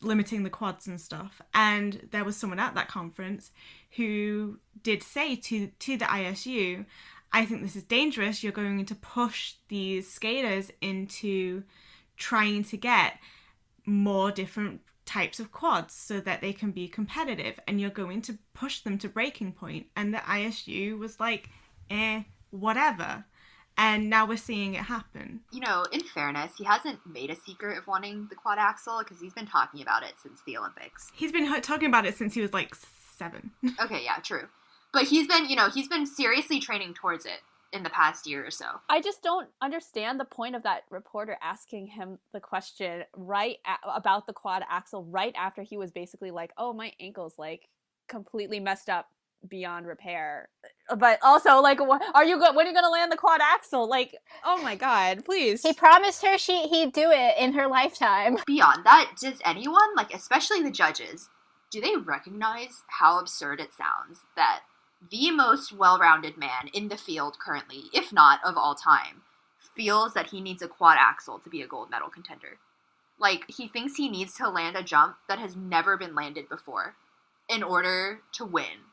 limiting the quads and stuff. And there was someone at that conference who did say to the ISU, I think this is dangerous. You're going to push these skaters into trying to get more different types of quads so that they can be competitive, and you're going to push them to breaking point. And the ISU was like, whatever. And now we're seeing it happen. You know, in fairness, he hasn't made a secret of wanting the quad axle, because he's been talking about it since the Olympics. He's been talking about it since he was like 7. Okay, yeah, true. But he's been seriously training towards it in the past year or so. I just don't understand the point of that reporter asking him the question about the quad axle right after he was basically like, oh, my ankle's like completely messed up beyond repair. But also, like, when are you gonna land the quad axle? Like, oh my god, please. He promised her he'd do it in her lifetime. Beyond that, does anyone, like, especially the judges, do they recognize how absurd it sounds that the most well-rounded man in the field currently, if not of all time, feels that he needs a quad axle to be a gold medal contender? Like, he thinks he needs to land a jump that has never been landed before in order to win,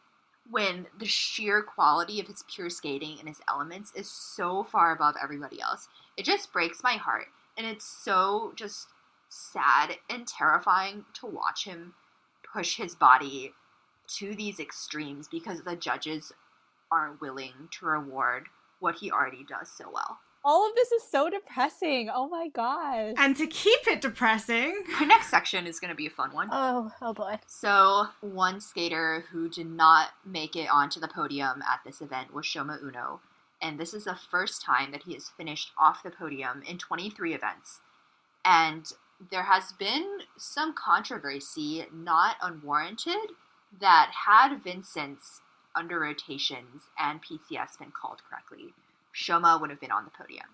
when the sheer quality of his pure skating and his elements is so far above everybody else. It just breaks my heart, and it's so just sad and terrifying to watch him push his body to these extremes because the judges aren't willing to reward what he already does so well. All of this is so depressing. Oh my gosh. And to keep it depressing, our next section is going to be a fun one. Oh boy. So, one skater who did not make it onto the podium at this event was Shoma Uno, and this is the first time that he has finished off the podium in 23 events. And there has been some controversy, not unwarranted, that had Vincent's under rotations and PCS been called correctly, Shoma would have been on the podium.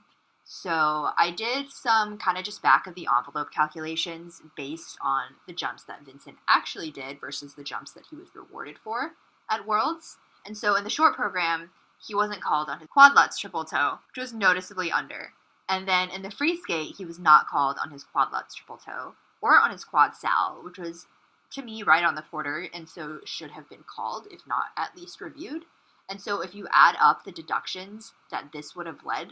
So I did some kind of just back of the envelope calculations based on the jumps that Vincent actually did versus the jumps that he was rewarded for at Worlds. And so in the short program, he wasn't called on his quad lutz triple toe, which was noticeably under. And then in the free skate, he was not called on his quad lutz triple toe or on his quad sal, which was, to me, right on the quarter, and so should have been called, if not at least reviewed. And so if you add up the deductions that this would have led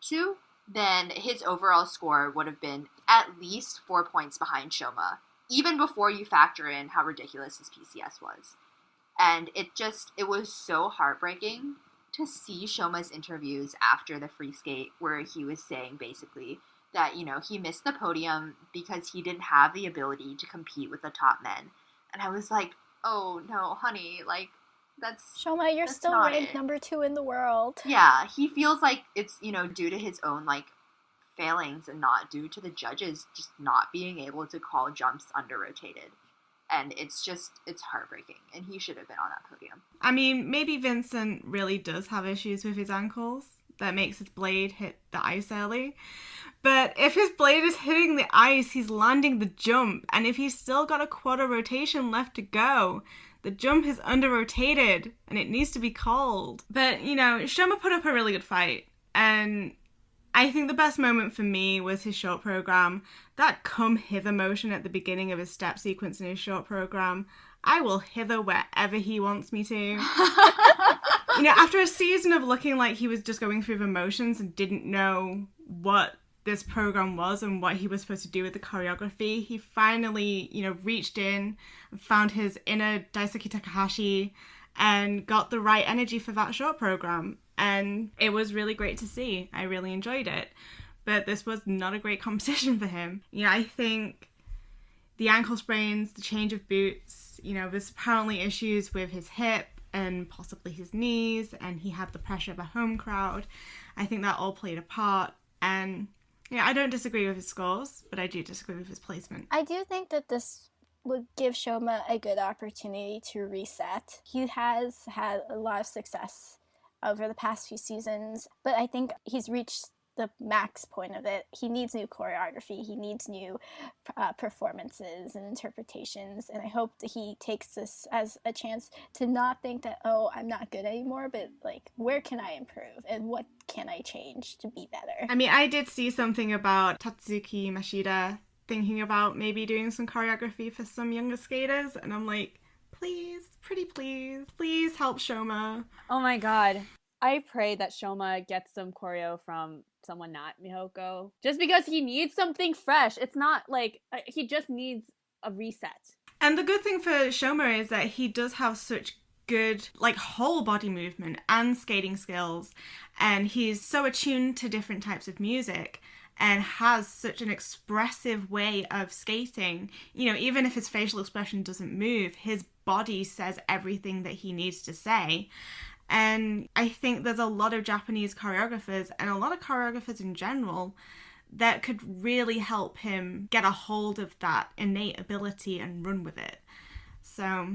to, then his overall score would have been at least 4 points behind Shoma, even before you factor in how ridiculous his PCS was. And it was so heartbreaking to see Shoma's interviews after the free skate, where he was saying basically that, he missed the podium because he didn't have the ability to compete with the top men. And I was like, oh no, honey, like, Shoma, you're still ranked number 2 in the world. Yeah, he feels like it's, due to his own, like, failings and not due to the judges just not being able to call jumps under-rotated. And it's heartbreaking, and he should have been on that podium. I mean, maybe Vincent really does have issues with his ankles that makes his blade hit the ice early. But if his blade is hitting the ice, he's landing the jump. And if he's still got a quarter rotation left to go, the jump is under-rotated, and it needs to be called. But, Shoma put up a really good fight. And I think the best moment for me was his short program. That come hither motion at the beginning of his step sequence in his short program. I will hither wherever he wants me to. After a season of looking like he was just going through the motions and didn't know what this program was and what he was supposed to do with the choreography, he finally, reached in and found his inner Daisuke Takahashi and got the right energy for that short program. And it was really great to see. I really enjoyed it. But this was not a great competition for him. I think the ankle sprains, the change of boots, there's apparently issues with his hip and possibly his knees, and he had the pressure of a home crowd. I think that all played a part. And I don't disagree with his scores, but I do disagree with his placement. I do think that this would give Shoma a good opportunity to reset. He has had a lot of success over the past few seasons, but I think he's reached the max point of it. He needs new choreography. He needs new performances and interpretations, and I hope that he takes this as a chance to not think that, oh, I'm not good anymore, but like, where can I improve and what can I change to be better? I mean, I did see something about Tatsuki Mashida thinking about maybe doing some choreography for some younger skaters, and I'm like, please, pretty please help Shoma. Oh my god. I pray that Shoma gets some choreo from someone not Mihoko. Just because he needs something fresh. It's not like, he just needs a reset. And the good thing for Shoma is that he does have such good, like, whole body movement and skating skills. And he's so attuned to different types of music and has such an expressive way of skating. Even if his facial expression doesn't move, his body says everything that he needs to say. And I think there's a lot of Japanese choreographers and a lot of choreographers in general that could really help him get a hold of that innate ability and run with it. So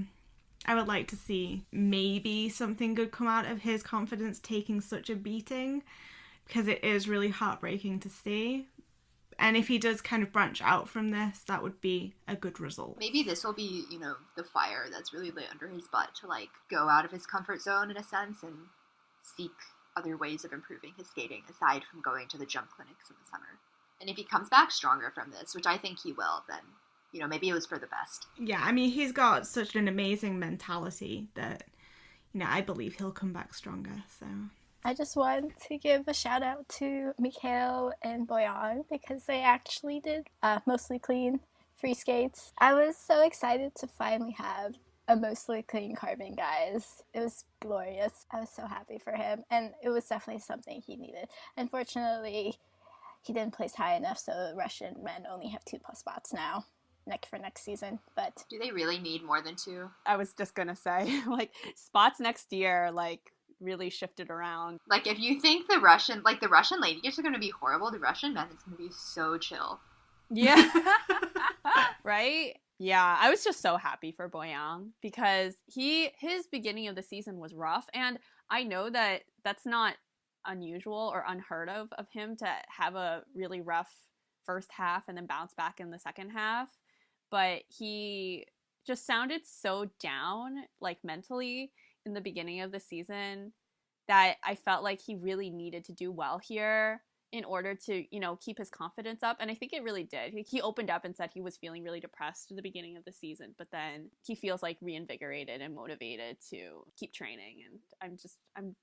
I would like to see maybe something good come out of his confidence taking such a beating, because it is really heartbreaking to see. And if he does kind of branch out from this, that would be a good result. Maybe this will be, the fire that's really lit under his butt to, like, go out of his comfort zone in a sense and seek other ways of improving his skating aside from going to the jump clinics in the summer. And if he comes back stronger from this, which I think he will, then, maybe it was for the best. Yeah, I mean, he's got such an amazing mentality that, I believe he'll come back stronger, so... I just want to give a shout out to Mikhail and Boyan because they actually did mostly clean free skates. I was so excited to finally have a mostly clean carbon, guys. It was glorious. I was so happy for him, and it was definitely something he needed. Unfortunately, he didn't place high enough, so the Russian men only have 2+ spots now. For next season, but... Do they really need more than 2? I was just gonna say, like, spots next year, like, really shifted around. Like, if you think the Russian ladies are going to be horrible, the Russian men is going to be so chill. Yeah. Right? Yeah, I was just so happy for Boyang because his beginning of the season was rough, and I know that that's not unusual or unheard of him to have a really rough first half and then bounce back in the second half, but he just sounded so down, like, mentally in the beginning of the season that I felt like he really needed to do well here in order to, keep his confidence up. And I think it really did. He opened up and said he was feeling really depressed at the beginning of the season, but then he feels like reinvigorated and motivated to keep training. And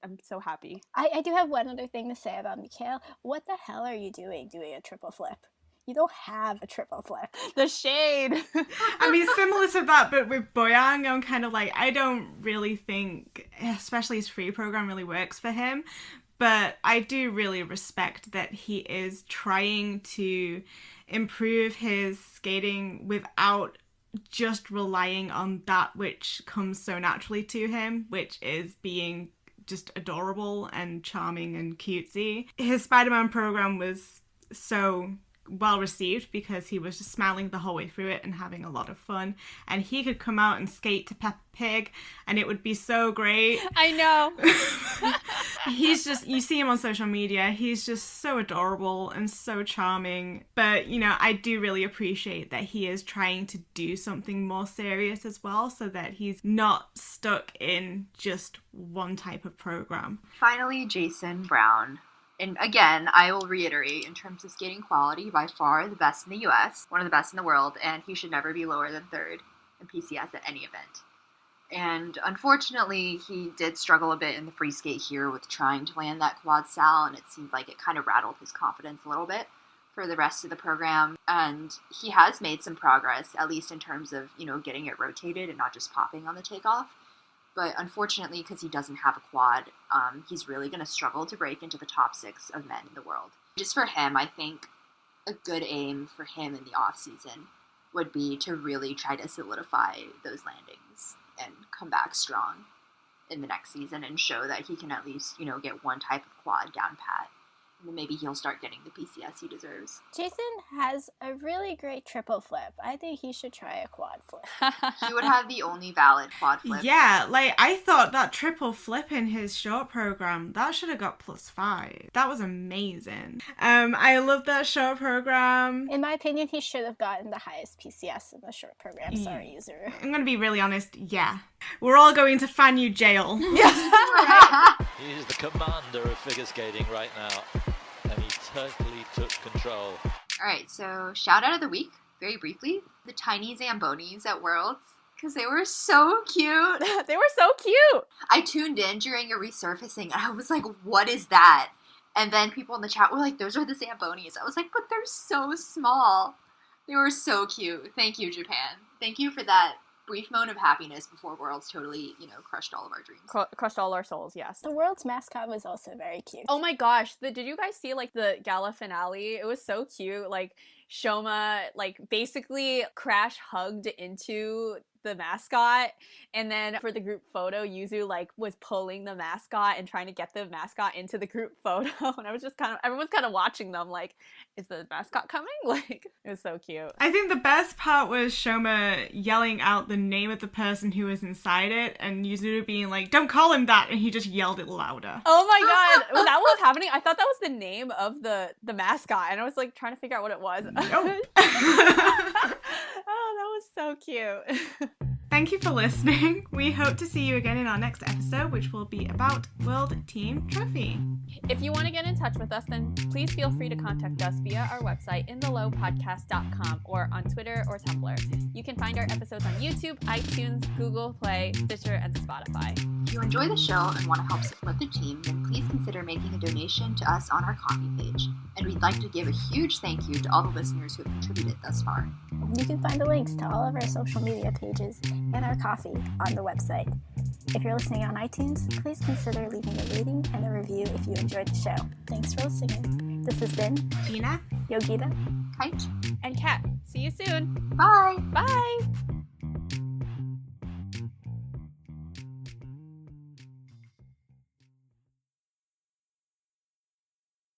I'm so happy. I do have one other thing to say about Mikhail. What the hell are you doing a triple flip? You don't have a triple flip. The shade. I mean, similar to that, but with Boyang, I'm kind of like, I don't really think, especially his free program, really works for him. But I do really respect that he is trying to improve his skating without just relying on that which comes so naturally to him, which is being just adorable and charming and cutesy. His Spider-Man program was so well received because he was just smiling the whole way through it and having a lot of fun, and he could come out and skate to Peppa Pig and it would be so great. I know. He's just, you see him on social media, he's just so adorable and so charming, but I do really appreciate that he is trying to do something more serious as well, so that he's not stuck in just one type of program. Finally, Jason Brown. And again, I will reiterate, in terms of skating quality, by far the best in the US, one of the best in the world, and he should never be lower than third in PCS at any event. And unfortunately, he did struggle a bit in the free skate here with trying to land that quad sal, and it seemed like it kind of rattled his confidence a little bit for the rest of the program. And he has made some progress, at least in terms of, getting it rotated and not just popping on the takeoff. But unfortunately, because he doesn't have a quad, he's really going to struggle to break into the top 6 of men in the world. Just for him, I think a good aim for him in the off-season would be to really try to solidify those landings and come back strong in the next season and show that he can at least, get one type of quad down pat. And then maybe he'll start getting the PCS he deserves. Jason has a really great triple flip. I think he should try a quad flip. He would have the only valid quad flip. Yeah, I thought that triple flip in his short program, that should have got +5. That was amazing. I love that short program. In my opinion, he should have gotten the highest PCS in the short program. Sorry, user. I'm going to be really honest, yeah. We're all going to Fanyu jail. He is the commander of figure skating right now, and he totally took control. All right, so shout out of the week, very briefly, the tiny Zambonis at Worlds, because they were so cute. They were so cute. I tuned in during a resurfacing, and I was like, what is that? And then people in the chat were like, those are the Zambonis. I was like, but they're so small. They were so cute. Thank you, Japan. Thank you for that brief moment of happiness before Worlds totally, crushed all of our dreams. Crushed all our souls, yes. The World's mascot was also very cute. Oh my gosh, did you guys see, the gala finale? It was so cute. Shoma, basically crash hugged into the mascot, and then for the group photo, Yuzu, was pulling the mascot and trying to get the mascot into the group photo, and I was just everyone's kind of watching them, is the mascot coming? It was so cute. I think the best part was Shoma yelling out the name of the person who was inside it, and Yuzu being like, don't call him that, and he just yelled it louder. Oh my god, was that what was happening? I thought that was the name of the mascot, and I was trying to figure out what it was. Nope. Oh, that was so cute. Thank you for listening. We hope to see you again in our next episode, which will be about World Team Trophy. If you want to get in touch with us, then please feel free to contact us via our website, inthelowpodcast.com, or on Twitter or Tumblr. You can find our episodes on YouTube, iTunes, Google Play, Stitcher, and Spotify. If you enjoy the show and want to help support the team, then please consider making a donation to us on our Ko-fi page. And we'd like to give a huge thank you to all the listeners who have contributed thus far. You can find the links to all of our social media pages and our Ko-fi on the website. If you're listening on iTunes, please consider leaving a rating and a review if you enjoyed the show. Thanks for listening. This has been Gina, Yogeeta, Kite, And Kat. See you soon. bye! Bye!